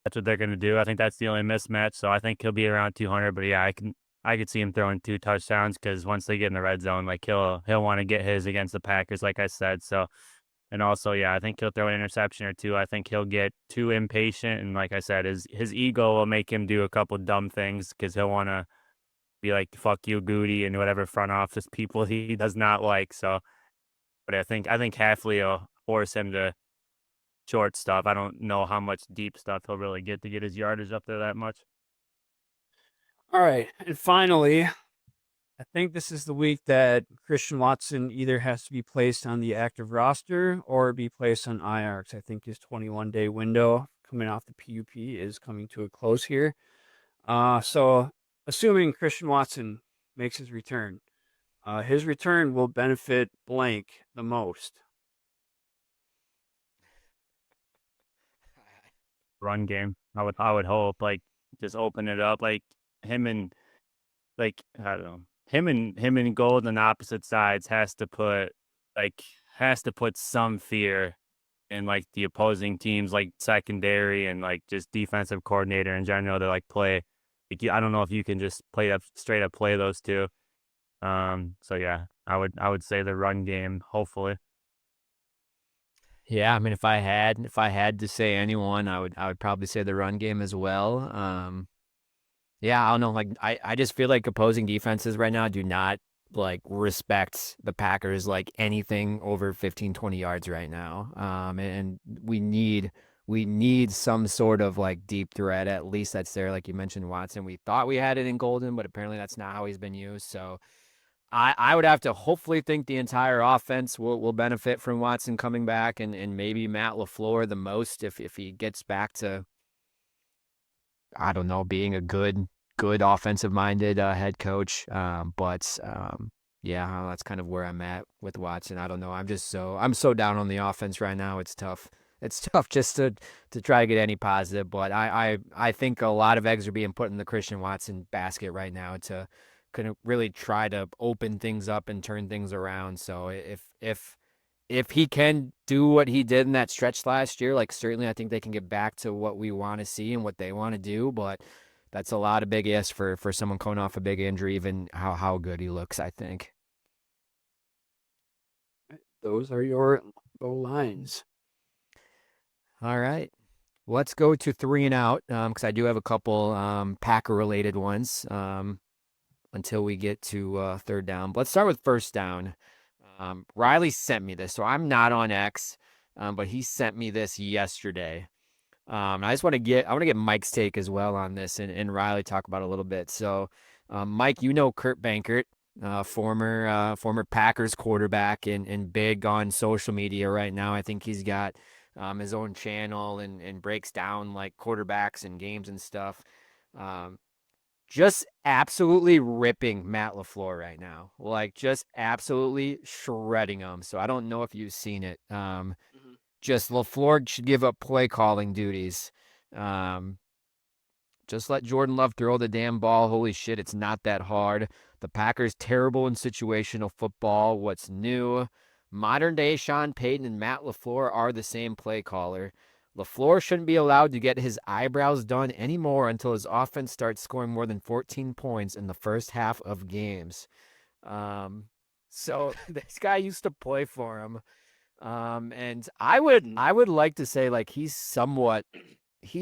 that's what they're going to do. I think that's the only mismatch. So I think he'll be around 200. But yeah, I could see him throwing 2 touchdowns because once they get in the red zone, like he'll want to get his against the Packers, like I said. So and also, yeah, I think he'll throw an interception or two. I think he'll get too impatient, and like I said, his ego will make him do a couple dumb things because he'll want to be like, fuck you, Goody, and whatever front office people he does not like. So, but I think Halfley will force him to short stuff. I don't know how much deep stuff he'll really get to get his yardage up there that much. All right. And finally, I think this is the week that Christian Watson either has to be placed on the active roster or be placed on IR. 'Cause I think his 21-day window coming off the PUP is coming to a close here. So assuming Christian Watson makes his return will benefit blank the most. Run game. I would hope like just open it up like him and like I don't know him and Gold on opposite sides has to put some fear in like the opposing teams like secondary and like just defensive coordinator in general to like play. Like, I don't know if you can just straight up play those two. So yeah, I would say the run game hopefully. Yeah, I mean, if I had to say anyone, I would probably say the run game as well. Yeah, I don't know. Like, I just feel like opposing defenses right now do not like respect the Packers like anything over 15, 20 yards right now. And we need some sort of like deep threat, at least that's there. Like you mentioned, Watson. We thought we had it in Golden, but apparently that's not how he's been used. So I would have to hopefully think the entire offense will benefit from Watson coming back and maybe Matt LaFleur the most if he gets back to, I don't know, being a good offensive minded head coach. Yeah, that's kind of where I'm at with Watson. I don't know. I'm so down on the offense right now. It's tough. It's tough just to try to get any positive, but I think a lot of eggs are being put in the Christian Watson basket right now to kind of really try to open things up and turn things around. So if he can do what he did in that stretch last year, like certainly I think they can get back to what we want to see and what they want to do, but that's a lot of big ifs for someone coming off a big injury, even how good he looks, I think. Those are your Lambeau Lines. All right. Let's go to 3 and out because I do have a couple Packer-related ones until we get to third down. But let's start with first down. Riley sent me this, so I'm not on X, but he sent me this yesterday. I want to get Mike's take as well on this and Riley talk about it a little bit. So, Mike, Kurt Bankert, former Packers quarterback and big on social media right now. I think he's got his own channel and breaks down like quarterbacks and games and stuff. Just absolutely ripping Matt LaFleur right now. Like just absolutely shredding him. So I don't know if you've seen it. Just LaFleur should give up play calling duties. Just let Jordan Love throw the damn ball. Holy shit, it's not that hard. The Packers terrible in situational football. What's new? Modern day Sean Payton and Matt LaFleur are the same play caller. LaFleur shouldn't be allowed to get his eyebrows done anymore until his offense starts scoring more than 14 points in the first half of games. So this guy used to play for him. And I would like to say like he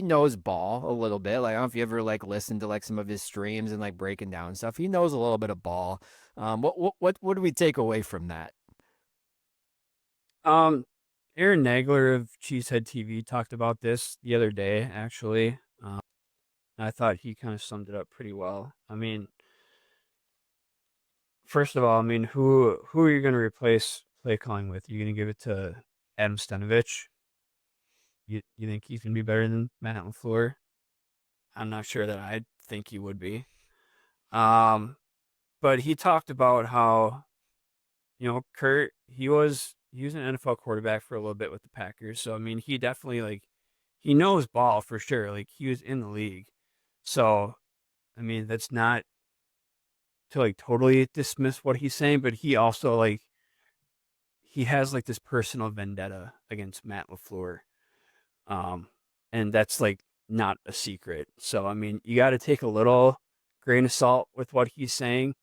knows ball a little bit. Like I don't know if you ever like listened to like some of his streams and like breaking down stuff. He knows a little bit of ball. What do we take away from that? Aaron Nagler of Cheesehead TV talked about this the other day, actually. I thought he kind of summed it up pretty well. I mean, first of all, I mean, who are you going to replace play calling with? You going to give it to Adam Stenavich? You think he's going to be better than Matt LaFleur? I'm not sure that I think he would be. But he talked about how, Kurt, he was an NFL quarterback for a little bit with the Packers. So I mean, he definitely like he knows ball for sure. Like he was in the league. So I mean, that's not to like totally dismiss what he's saying, but he also like he has like this personal vendetta against Matt LaFleur. And that's like not a secret. So I mean, you got to take a little grain of salt with what he's saying.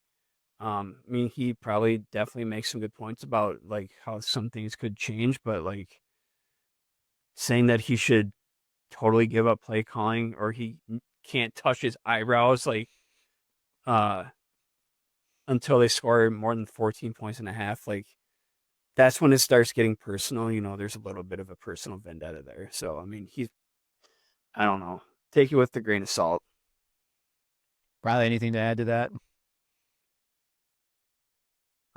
I mean, he probably definitely makes some good points about like how some things could change, but like saying that he should totally give up play calling or he can't touch his eyebrows like uh until they score more than 14 points and a half, like that's when it starts getting personal. There's a little bit of a personal vendetta there. So I mean, I don't know. Take it with a grain of salt. Riley, anything to add to that?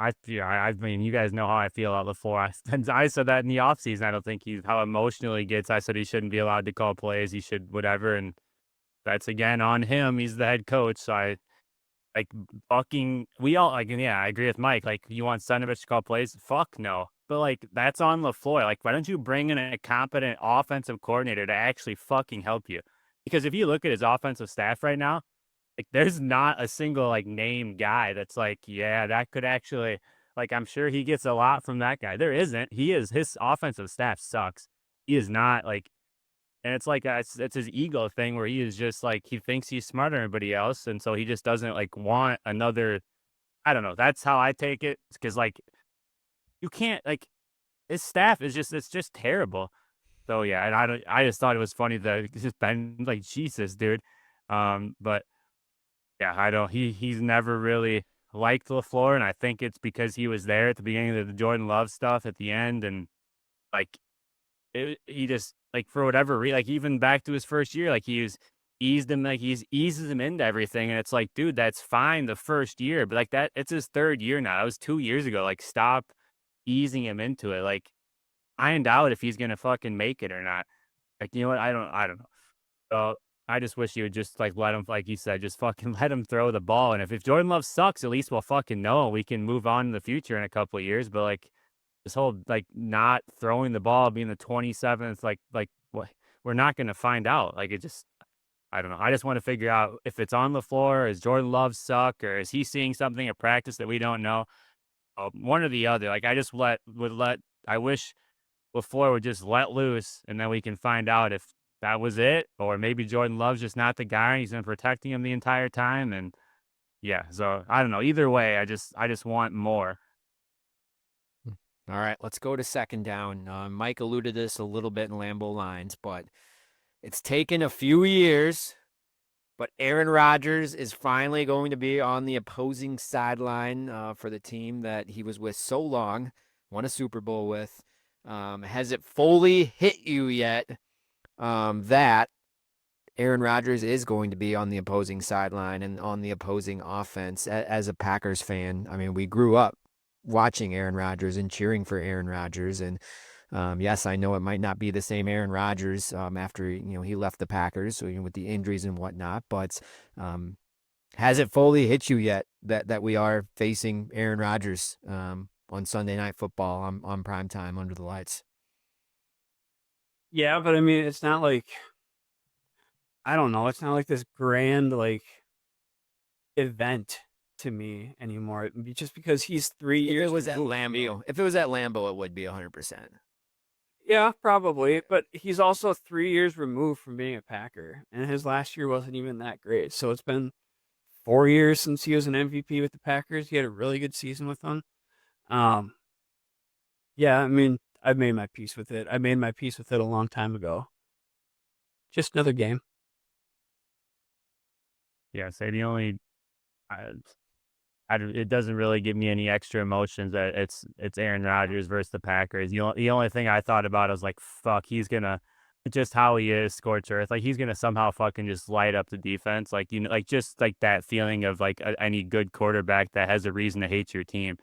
I mean, you guys know how I feel about LaFleur. I said that in the offseason. I don't think how emotional he gets. I said he shouldn't be allowed to call plays. He should whatever, and that's again on him. He's the head coach, so I like fucking. We all like, yeah, I agree with Mike. Like, you want Stenavich to call plays? Fuck no. But like, that's on LaFleur. Like, why don't you bring in a competent offensive coordinator to actually fucking help you? Because if you look at his offensive staff right now, like, there's not a single like name guy that's like, yeah, that could actually like. I'm sure he gets a lot from that guy. There isn't. His offensive staff sucks. He is not like, and it's like it's his ego thing where he is just like he thinks he's smarter than everybody else, and so he just doesn't like want another. I don't know. That's how I take it because like you can't like his staff is just it's just terrible. So yeah, and I just thought it was funny that it's just been like Jesus, dude. But yeah, I don't. He's never really liked LaFleur, and I think it's because he was there at the beginning of the Jordan Love stuff at the end, and like he just like for whatever reason, like even back to his first year, like he's eases him into everything, and it's like, dude, that's fine the first year, but like that, it's his third year now. That was 2 years ago. Like, stop easing him into it. Like, I doubt if he's gonna fucking make it or not. Like, you know what? I don't know. So I just wish you would just like let him, like you said, just fucking let him throw the ball. And if Jordan Love sucks, at least we'll fucking know we can move on in the future in a couple of years. But like this whole like not throwing the ball, being the 27th, like what we're not gonna find out. Like it just I don't know. I just want to figure out if it's on the floor, is Jordan Love suck, or is he seeing something at practice that we don't know? One or the other. Like I just would let. I wish LaFleur would just let loose, and then we can find out if that was it, or maybe Jordan Love's just not the guy, and he's been protecting him the entire time. And yeah, so I don't know. Either way, I just want more. All right, let's go to second down. Mike alluded to this a little bit in Lambeau Lines, but it's taken a few years, but Aaron Rodgers is finally going to be on the opposing sideline for the team that he was with so long, won a Super Bowl with. Has it fully hit you yet that Aaron Rodgers is going to be on the opposing sideline and on the opposing offense? As a Packers fan, I mean, we grew up watching Aaron Rodgers and cheering for Aaron Rodgers. And yes, I know it might not be the same Aaron Rodgers after he left the Packers, so, with the injuries and whatnot. But has it fully hit you yet that we are facing Aaron Rodgers on Sunday Night Football on primetime under the lights? Yeah, but I mean, it's not like I don't know. It's not like this grand like event to me anymore. Just because he's 3 years. If it was at removed, Lambeau, if it was at Lambeau, it would be 100%. Yeah, probably. But he's also 3 years removed from being a Packer, and his last year wasn't even that great. So it's been 4 years since he was an MVP with the Packers. He had a really good season with them. Um, yeah, I mean, I've made my peace with it. I made my peace with it a long time ago. Just another game. Yeah, say the only it doesn't really give me any extra emotions that it's Aaron Rodgers versus the Packers. The only thing I thought about was like, fuck, he's gonna just how he is, scorched earth. Like he's gonna somehow fucking just light up the defense. Like like just like that feeling of like any good quarterback that has a reason to hate your team.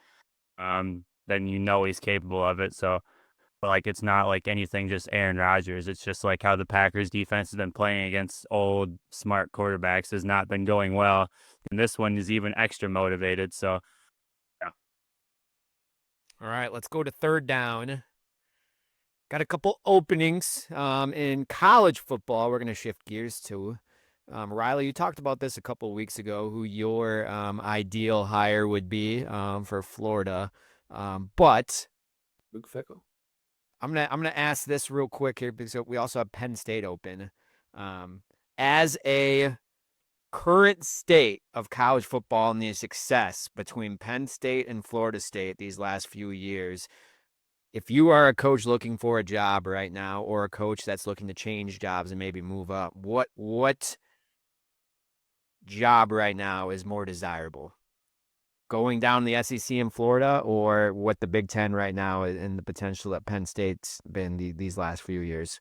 Then he's capable of it. So, but like it's not like anything just Aaron Rodgers. It's just like how the Packers defense has been playing against old smart quarterbacks has not been going well, and this one is even extra motivated. So yeah. All right, let's go to third down. Got a couple openings in college football. We're going to shift gears to. Riley, you talked about this a couple weeks ago, who your ideal hire would be for Florida. But Luke Fickle. I'm gonna ask this real quick here because we also have Penn State open. As a current state of college football and the success between Penn State and Florida State these last few years, if you are a coach looking for a job right now or a coach that's looking to change jobs and maybe move up, what job right now is more desirable? Going down the SEC in Florida or what the Big Ten right now and the potential that Penn State's been these last few years?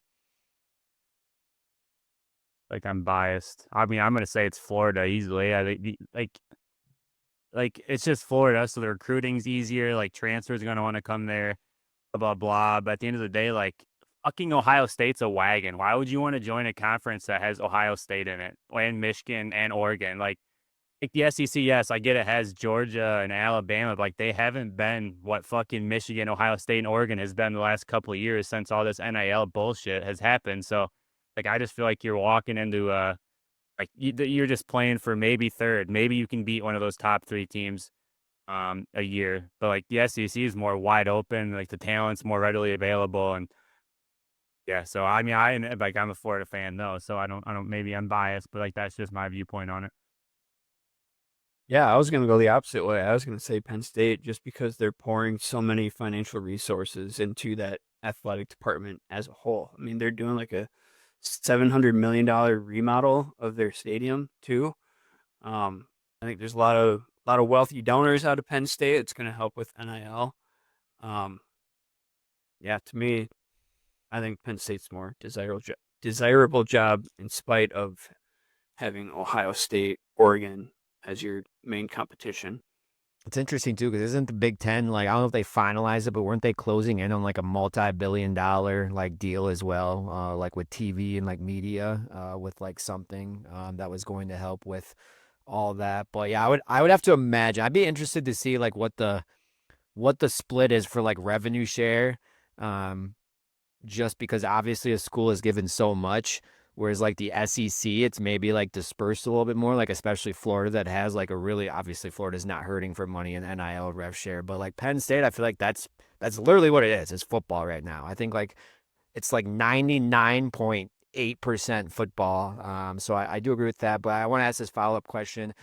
Like I'm biased. I mean, I'm gonna say it's Florida easily. I think like it's just Florida, so the recruiting's easier. Like transfers are gonna want to come there, blah blah blah. But at the end of the day, like fucking Ohio State's a wagon. Why would you want to join a conference that has Ohio State in it, and Michigan and Oregon? Like the SEC, yes, I get it has Georgia and Alabama, but like they haven't been what fucking Michigan, Ohio State, and Oregon has been the last couple of years since all this NIL bullshit has happened. So, like, I just feel like you're walking into like you're just playing for maybe third, maybe you can beat one of those top three teams a year, but like the SEC is more wide open, like the talent's more readily available, and yeah. So I mean, I'm a Florida fan though, so I don't maybe I'm biased, but like that's just my viewpoint on it. Yeah, I was going to go the opposite way. I was going to say Penn State just because they're pouring so many financial resources into that athletic department as a whole. I mean, they're doing like a $700 million remodel of their stadium too. I think there's a lot of wealthy donors out of Penn State. It's going to help with NIL. Um, yeah, to me, I think Penn State's more desirable job in spite of having Ohio State, Oregon as your main competition. It's interesting too because isn't the Big Ten like I don't know if they finalized it, but weren't they closing in on like a multi-billion-dollar like deal as well, like with TV and like media, with like something that was going to help with all that. But yeah, I would have to imagine. I'd be interested to see like what the split is for like revenue share, um, just because obviously a school is given so much. Whereas like the SEC, it's maybe like dispersed a little bit more, like especially Florida that has like a really obviously Florida's not hurting for money in NIL rev share, but like Penn State, I feel like that's literally what it is. It's football right now. I think like it's like 99.8% football. So I do agree with that, but I want to ask this follow-up question.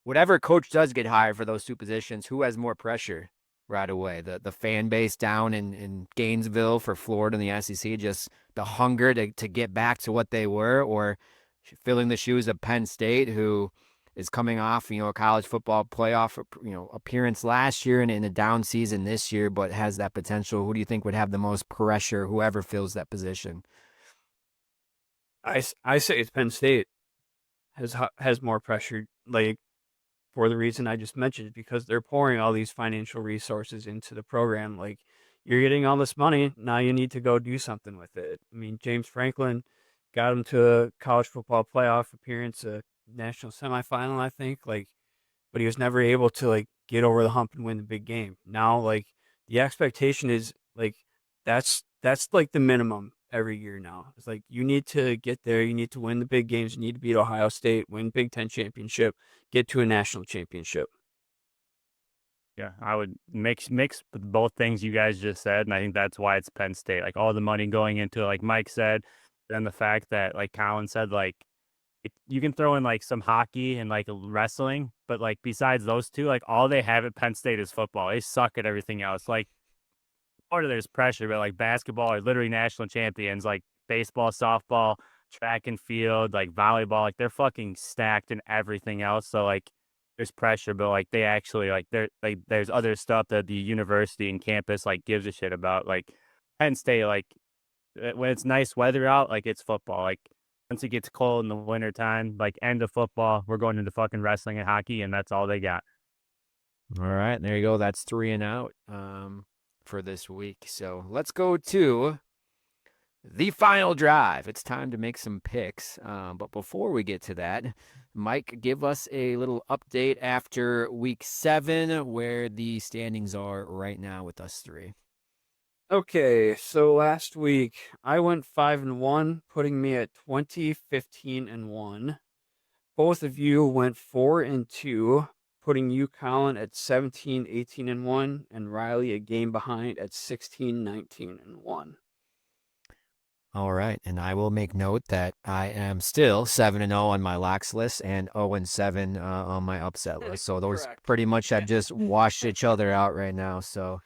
Whatever coach does get hired for those two positions, who has more pressure right away? The fan base down in Gainesville for Florida and the SEC, just the hunger to get back to what they were, or filling the shoes of Penn State, who is coming off, a college football playoff, appearance last year and in a down season this year, but has that potential. Who do you think would have the most pressure, whoever fills that position? I say it's Penn State has more pressure, like for the reason I just mentioned, because they're pouring all these financial resources into the program. Like you're getting all this money, now you need to go do something with it. I mean, James Franklin got him to a college football playoff appearance, a national semifinal, I think. Like, but he was never able to like get over the hump and win the big game. Now, like the expectation is like that's like the minimum every year now. It's like you need to get there, you need to win the big games, you need to beat Ohio State, win Big Ten championship, get to a national championship. Yeah, I would mix both things you guys just said, and I think that's why it's Penn State. Like all the money going into it, like Mike said, and the fact that like Collin said, like you can throw in like some hockey and like wrestling, but like besides those two, like all they have at Penn State is football. They suck at everything else. Like part of there's pressure, but like basketball are literally national champions. Like baseball, softball, track and field, like volleyball, like they're fucking stacked in everything else. So like there's pressure, but like they actually like they're like there's other stuff that the university and campus like gives a shit about. Like Penn State, like when it's nice weather out, like it's football. Like once it gets cold in the wintertime, like end of football, we're going into fucking wrestling and hockey, and that's all they got. All right, there you go. That's 3 and out for this week. So let's go to the final drive. It's time to make some picks. But before we get to that, Mike, give us a little update after week 7, where the standings are right now with us 3. Okay, so last week I went 5-1, putting me at 20, 15-1. Both of you went 4-2, putting you, Collin, at 17, 18-1, and Riley a game behind at 16, 19-1. All right, and I will make note that I am still 7-0 on my locks list and 0-7 on my upset list. So those Correct. pretty much have just washed each other out right now. So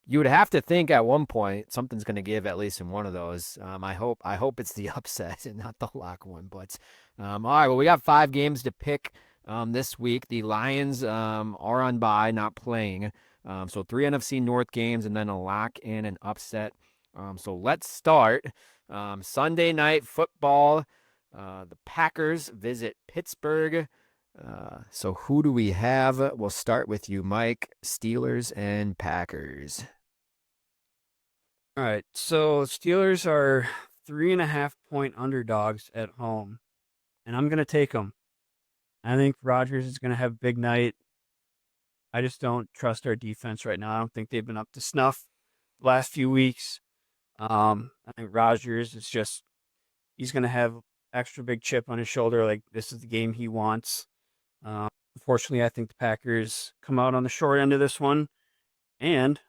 you would have to think at one point something's going to give at least in one of those. I hope it's the upset and not the lock one. But all right, well, we got 5 games to pick this week. The Lions are on bye, not playing. So 3 NFC North games and then a lock and an upset. So let's start. Sunday night football. The Packers visit Pittsburgh. So who do we have? We'll start with you, Mike. Steelers and Packers. All right, so Steelers are 3.5-point underdogs at home, and I'm going to take them. I think Rodgers is going to have a big night. I just don't trust our defense right now. I don't think they've been up to snuff the last few weeks. I think Rodgers is just, he's going to have extra big chip on his shoulder. Like, this is the game he wants. Unfortunately, I think the Packers come out on the short end of this one, and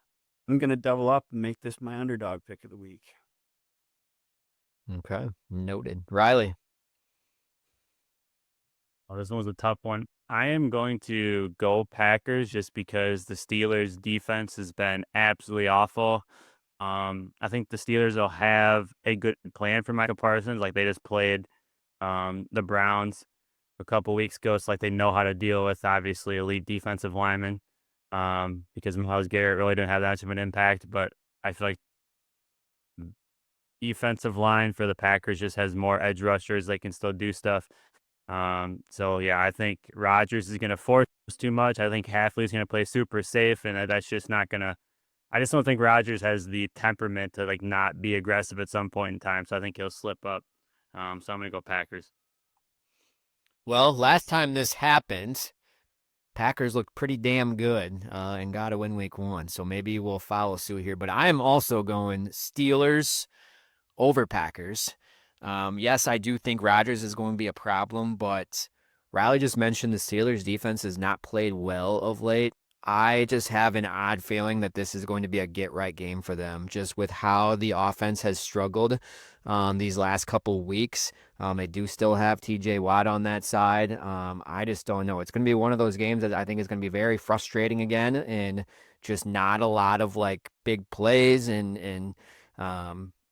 I'm going to double up and make this my underdog pick of the week. Okay, noted. Riley. Oh, this one was a tough one. I am going to go Packers just because the Steelers' defense has been absolutely awful. I think the Steelers will have a good plan for Michael Parsons. Like they just played the Browns a couple weeks ago, so like they know how to deal with obviously elite defensive linemen. Because Myles Garrett really didn't have that much of an impact, but I feel like defensive line for the Packers just has more edge rushers. They can still do stuff. So yeah, I think Rodgers is going to force too much. I think Hafley's going to play super safe, and that's just not going to. I just don't think Rodgers has the temperament to like not be aggressive at some point in time. So I think he'll slip up. So I'm going to go Packers. Well, last time this happened, Packers looked pretty damn good and got a win week 1. So maybe we'll follow suit here. But I am also going Steelers over Packers. Yes, I do think Rodgers is going to be a problem, but Riley just mentioned the Steelers' defense has not played well of late. I just have an odd feeling that this is going to be a get-right game for them, just with how the offense has struggled these last couple weeks. They do still have TJ Watt on that side. I just don't know. It's going to be one of those games that I think is going to be very frustrating again, and just not a lot of like big plays and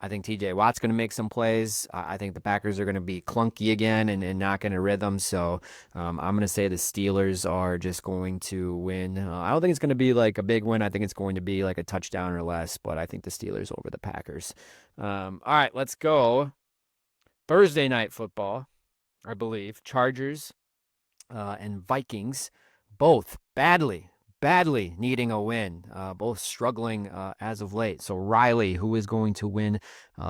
I think TJ Watt's going to make some plays. I think the Packers are going to be clunky again and not going to rhythm. So I'm going to say the Steelers are just going to win. I don't think it's going to be like a big win. I think it's going to be like a touchdown or less, but I think the Steelers over the Packers. All right, let's go. Thursday night football, I believe. Chargers and Vikings, both badly needing a win, both struggling as of late. So Riley, who is going to win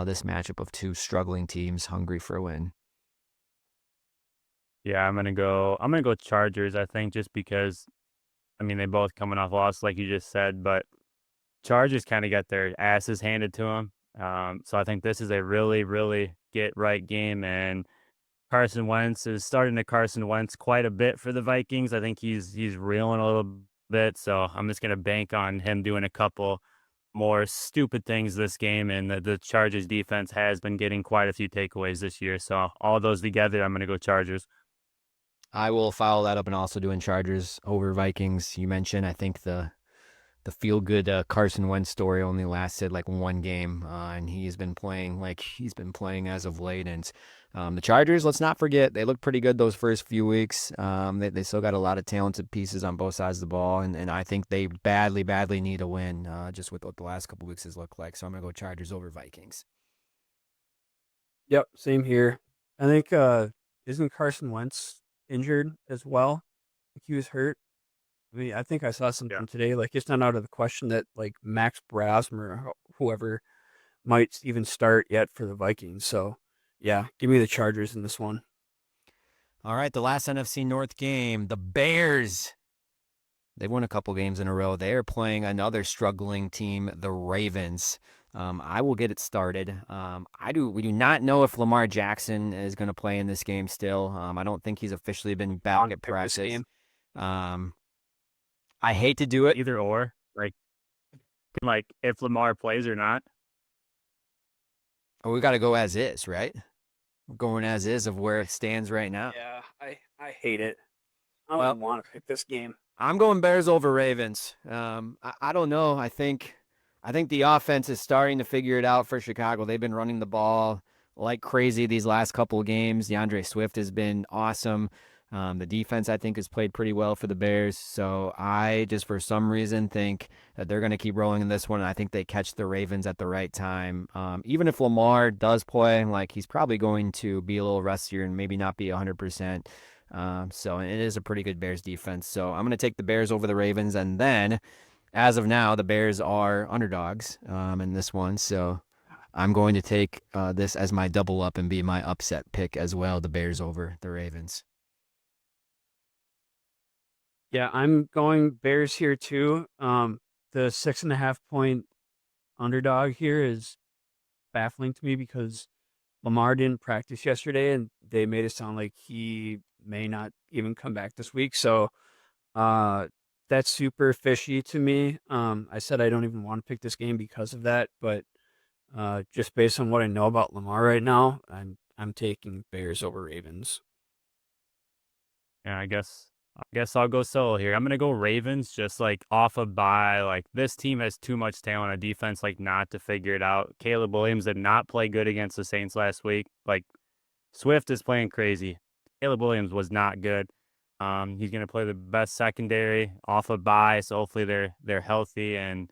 this matchup of two struggling teams hungry for a win? Yeah, I'm gonna go Chargers, I think, just because I mean they both coming off loss like you just said, but Chargers kind of got their asses handed to them. So I think this is a really, really get right game, and Carson Wentz is starting to Carson Wentz quite a bit for the Vikings. I think he's reeling a little bit. So I'm just gonna bank on him doing a couple more stupid things this game. And the Chargers defense has been getting quite a few takeaways this year. So all those together, I'm gonna go Chargers. I will follow that up and also doing Chargers over Vikings. You mentioned, I think the feel good Carson Wentz story only lasted like one game, and he's been playing like he's been playing as of late. And the Chargers, let's not forget, they looked pretty good those first few weeks. They still got a lot of talented pieces on both sides of the ball, and I think they badly, badly need a win, just with what the last couple weeks has looked like. So I'm gonna go Chargers over Vikings. Yep, same here. I think isn't Carson Wentz injured as well? I think he was hurt. I mean, I think I saw Yeah. something today. Like, it's not out of the question that like Max Brasmer or whoever might even start yet for the Vikings. So, yeah, give me the Chargers in this one. All right, the last NFC North game, the Bears. They've won a couple games in a row. They are playing another struggling team, the Ravens. I will get it started. We do not know if Lamar Jackson is going to play in this game still. I don't think he's officially been back at practice. I hate to do it. Either or, like if Lamar plays or not. Oh, we got to go as is, right? We're going as is of where it stands right now. Yeah, I hate it. I Well- don't want to pick this game. I'm going Bears over Ravens. I don't know. I think the offense is starting to figure it out for Chicago. They've been running the ball like crazy these last couple of games. DeAndre Swift has been awesome. The defense, I think, has played pretty well for the Bears. So I just, for some reason, think that they're going to keep rolling in this one. And I think they catch the Ravens at the right time. Even if Lamar does play, like he's probably going to be a little rustier and maybe not be 100%. So it is a pretty good Bears defense. So I'm going to take the Bears over the Ravens. And then, as of now, the Bears are underdogs in this one. So I'm going to take this as my double up and be my upset pick as well, the Bears over the Ravens. Yeah, I'm going Bears here too. The 6.5 point underdog here is baffling to me because Lamar didn't practice yesterday and they made it sound like he may not even come back this week. So that's super fishy to me. I said I don't even want to pick this game because of that, but just based on what I know about Lamar right now, I'm taking Bears over Ravens. Yeah, I guess I'll go solo here. I'm gonna go Ravens, just like off a bye. Like this team has too much talent on defense, like not to figure it out. Caleb Williams did not play good against the Saints last week. Like Swift is playing crazy. Caleb Williams was not good. He's gonna play the best secondary off a bye, so hopefully they're healthy. And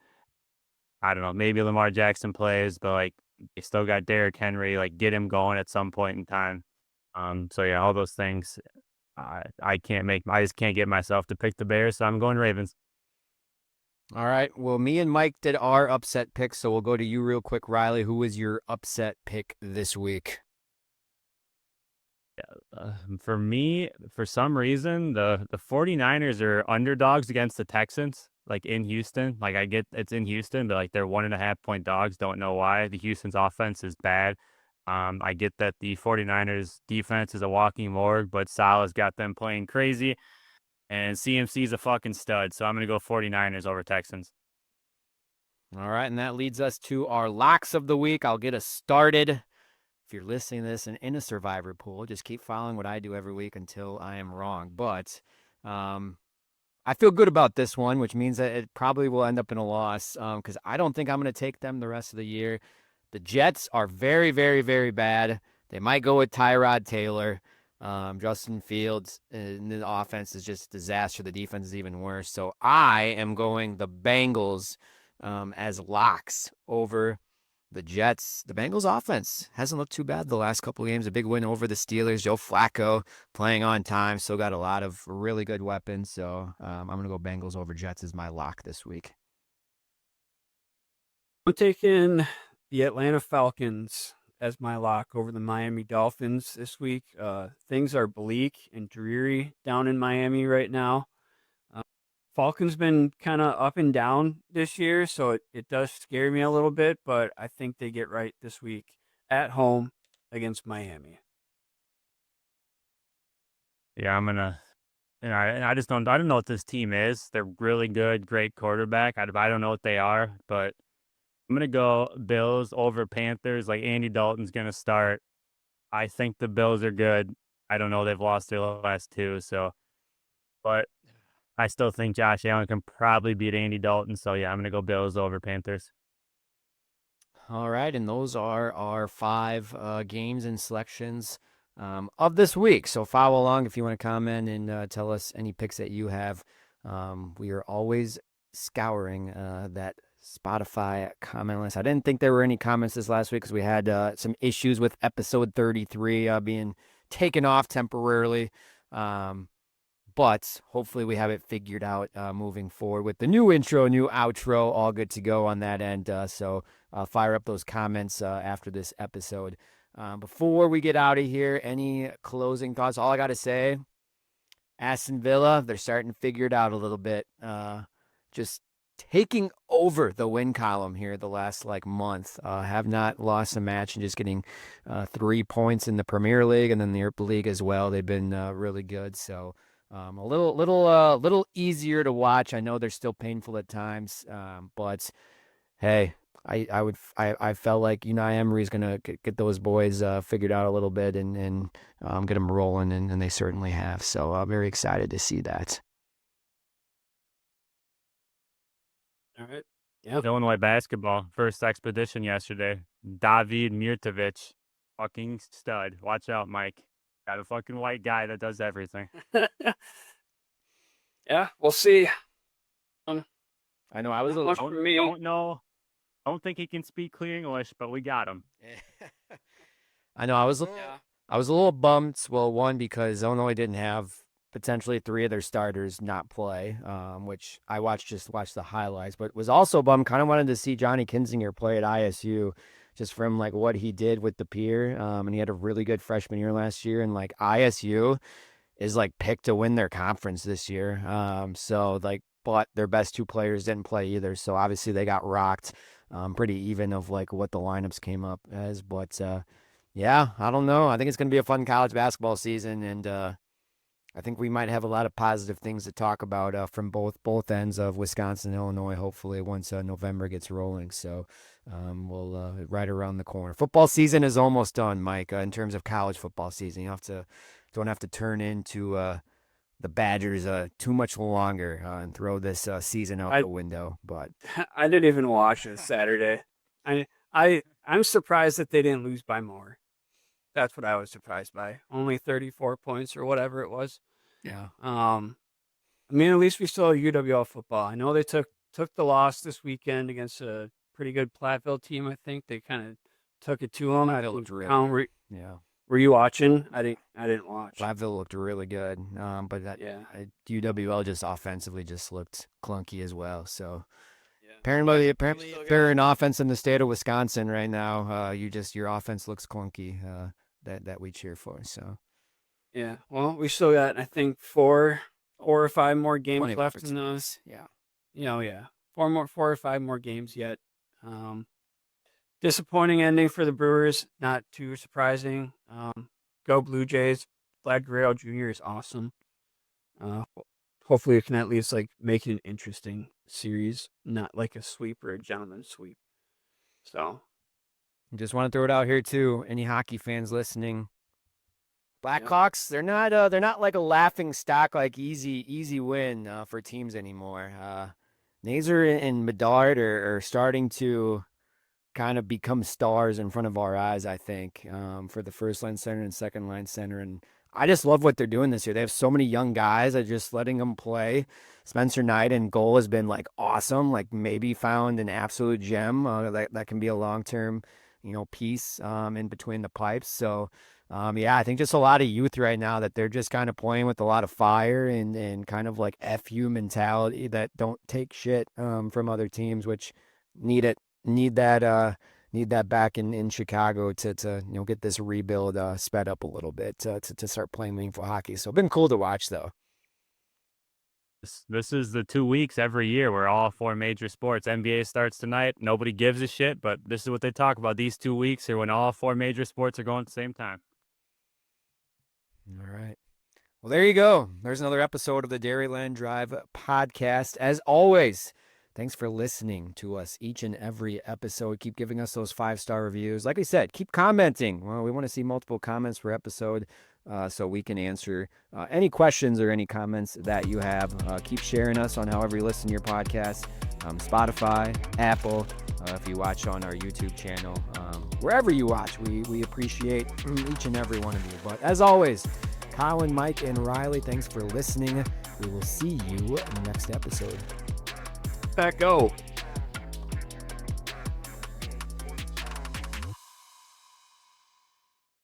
I don't know, maybe Lamar Jackson plays, but like they still got Derrick Henry. Like get him going at some point in time. So yeah, all those things. I just can't get myself to pick the Bears, so I'm going Ravens. All right. Well, me and Mike did our upset pick, so we'll go to you real quick, Riley. Who was your upset pick this week? For me, for some reason, the 49ers are underdogs against the Texans, like in Houston. Like I get it's in Houston, but like they're 1.5 point dogs. Don't know why. The Houston's offense is bad. I get that the 49ers defense is a walking morgue, but Salah's got them playing crazy. And CMC's a fucking stud, so I'm going to go 49ers over Texans. All right, and that leads us to our locks of the week. I'll get us started. If you're listening to this and in a survivor pool, just keep following what I do every week until I am wrong. But I feel good about this one, which means that it probably will end up in a loss because I don't think I'm going to take them the rest of the year. The Jets are very, very, very bad. They might go with Tyrod Taylor. Justin Fields and the offense is just a disaster. The defense is even worse. So I am going the Bengals as locks over the Jets. The Bengals offense hasn't looked too bad the last couple of games. A big win over the Steelers. Joe Flacco playing on time. Still got a lot of really good weapons. So I'm going to go Bengals over Jets as my lock this week. I'm taking the Atlanta Falcons as my lock over the Miami Dolphins this week. Things are bleak and dreary down in Miami right now. Falcons been kind of up and down this year, so it does scare me a little bit, but I think they get right this week at home against Miami. Yeah, I'm gonna And I just don't. I don't know what this team is. They're really good, great quarterback. I don't know what they are, but I'm gonna go Bills over Panthers. Like Andy Dalton's gonna start. I think the Bills are good. I don't know. They've lost their last two, so but I still think Josh Allen can probably beat Andy Dalton. So yeah, I'm gonna go Bills over Panthers. All right, and those are our 5 games and selections of this week. So follow along if you want to comment and tell us any picks that you have. We are always scouring that Spotify comment list. I didn't think there were any comments this last week because we had some issues with episode 33 being taken off temporarily. But hopefully we have it figured out moving forward with the new intro, new outro, all good to go on that end. So fire up those comments after this episode. Before we get out of here, any closing thoughts? All I got to say, Aston Villa, they're starting to figure it out a little bit. Just taking over the win column here the last month. Have not lost a match and just getting 3 points in the Premier League and then the Europa League as well. They've been really good. So a little easier to watch. I know they're still painful at times, but hey, I felt like Unai Emery's gonna get those boys figured out a little bit and get them rolling, and they certainly have. So I'm very excited to see that. All right. Yeah. Illinois basketball first expedition yesterday. David Mirtovic, fucking stud. Watch out, Mike. Got a fucking white guy that does everything. Yeah, we'll see. I know I was Not much for me. Don't know. Don't think he can speak clear English, but we got him. I know I was a little bummed. Well, one because Illinois didn't have potentially 3 of their starters not play, which I watched the highlights, but was also bummed. Kind of wanted to see Johnny Kinzinger play at ISU, just from what he did with the Pier. And he had a really good freshman year last year, and ISU is picked to win their conference this year. But their best 2 players didn't play either, so obviously they got rocked. Pretty even of what the lineups came up as, but yeah, I don't know. I think it's going to be a fun college basketball season, and I think we might have a lot of positive things to talk about from both ends of Wisconsin and Illinois, hopefully once November gets rolling. So we'll right around the corner. Football season is almost done, Mike, in terms of college football season. You don't have to turn into the Badgers too much longer and throw this season out the window. But I didn't even watch it Saturday. I'm surprised that they didn't lose by more. That's what I was surprised by. Only 34 points or whatever it was. yeah. I mean, at least we still have UWL football. I know they took the loss this weekend against a pretty good Platteville team. I think they kind of took it to them. Platteville looked really yeah. Were you watching? I didn't watch. Platteville looked really good, but UWL just offensively just looked clunky as well. So apparently, if they're an offense in the state of Wisconsin right now, your offense looks clunky. That we cheer for. So yeah, well, we still got I think 4 or 5 more games left in those. Yeah, 4 or 5 more games yet. Disappointing ending for the Brewers. Not too surprising. Go Blue Jays. Vlad Guerrero Jr. is awesome. Hopefully, it can at least make it an interesting series, not like a sweep or a gentleman's sweep. So, just want to throw it out here too. Any hockey fans listening? Blackhawks, they're not like a laughing stock, easy win for teams anymore. Nazer and Bedard are starting to kind of become stars in front of our eyes, I think, for the first line center and second line center. And I just love what they're doing this year. They have so many young guys. They're just letting them play. Spencer Knight in goal has been awesome. Maybe found an absolute gem that can be a long-term, piece in between the pipes. So, I think just a lot of youth right now that they're just kind of playing with a lot of fire and kind of FU mentality that don't take shit from other teams, which need that back in Chicago to get this rebuild sped up a little bit to start playing meaningful hockey. So it's been cool to watch though. This is the 2 weeks every year where all 4 major sports. NBA starts tonight. Nobody gives a shit, but this is what they talk about. These 2 weeks are when all 4 major sports are going at the same time. All right. Well, there you go. There's another episode of the Dairyland Drive podcast. As always, thanks for listening to us each and every episode. Keep giving us those 5-star reviews. Like we said, keep commenting. Well, we want to see multiple comments per episode so we can answer any questions or any comments that you have. Keep sharing us on however you listen to your podcast. Spotify, Apple, if you watch on our YouTube channel. Wherever you watch, we appreciate each and every one of you. But as always, Collin, Mike, and Riley, thanks for listening. We will see you next episode. Back go.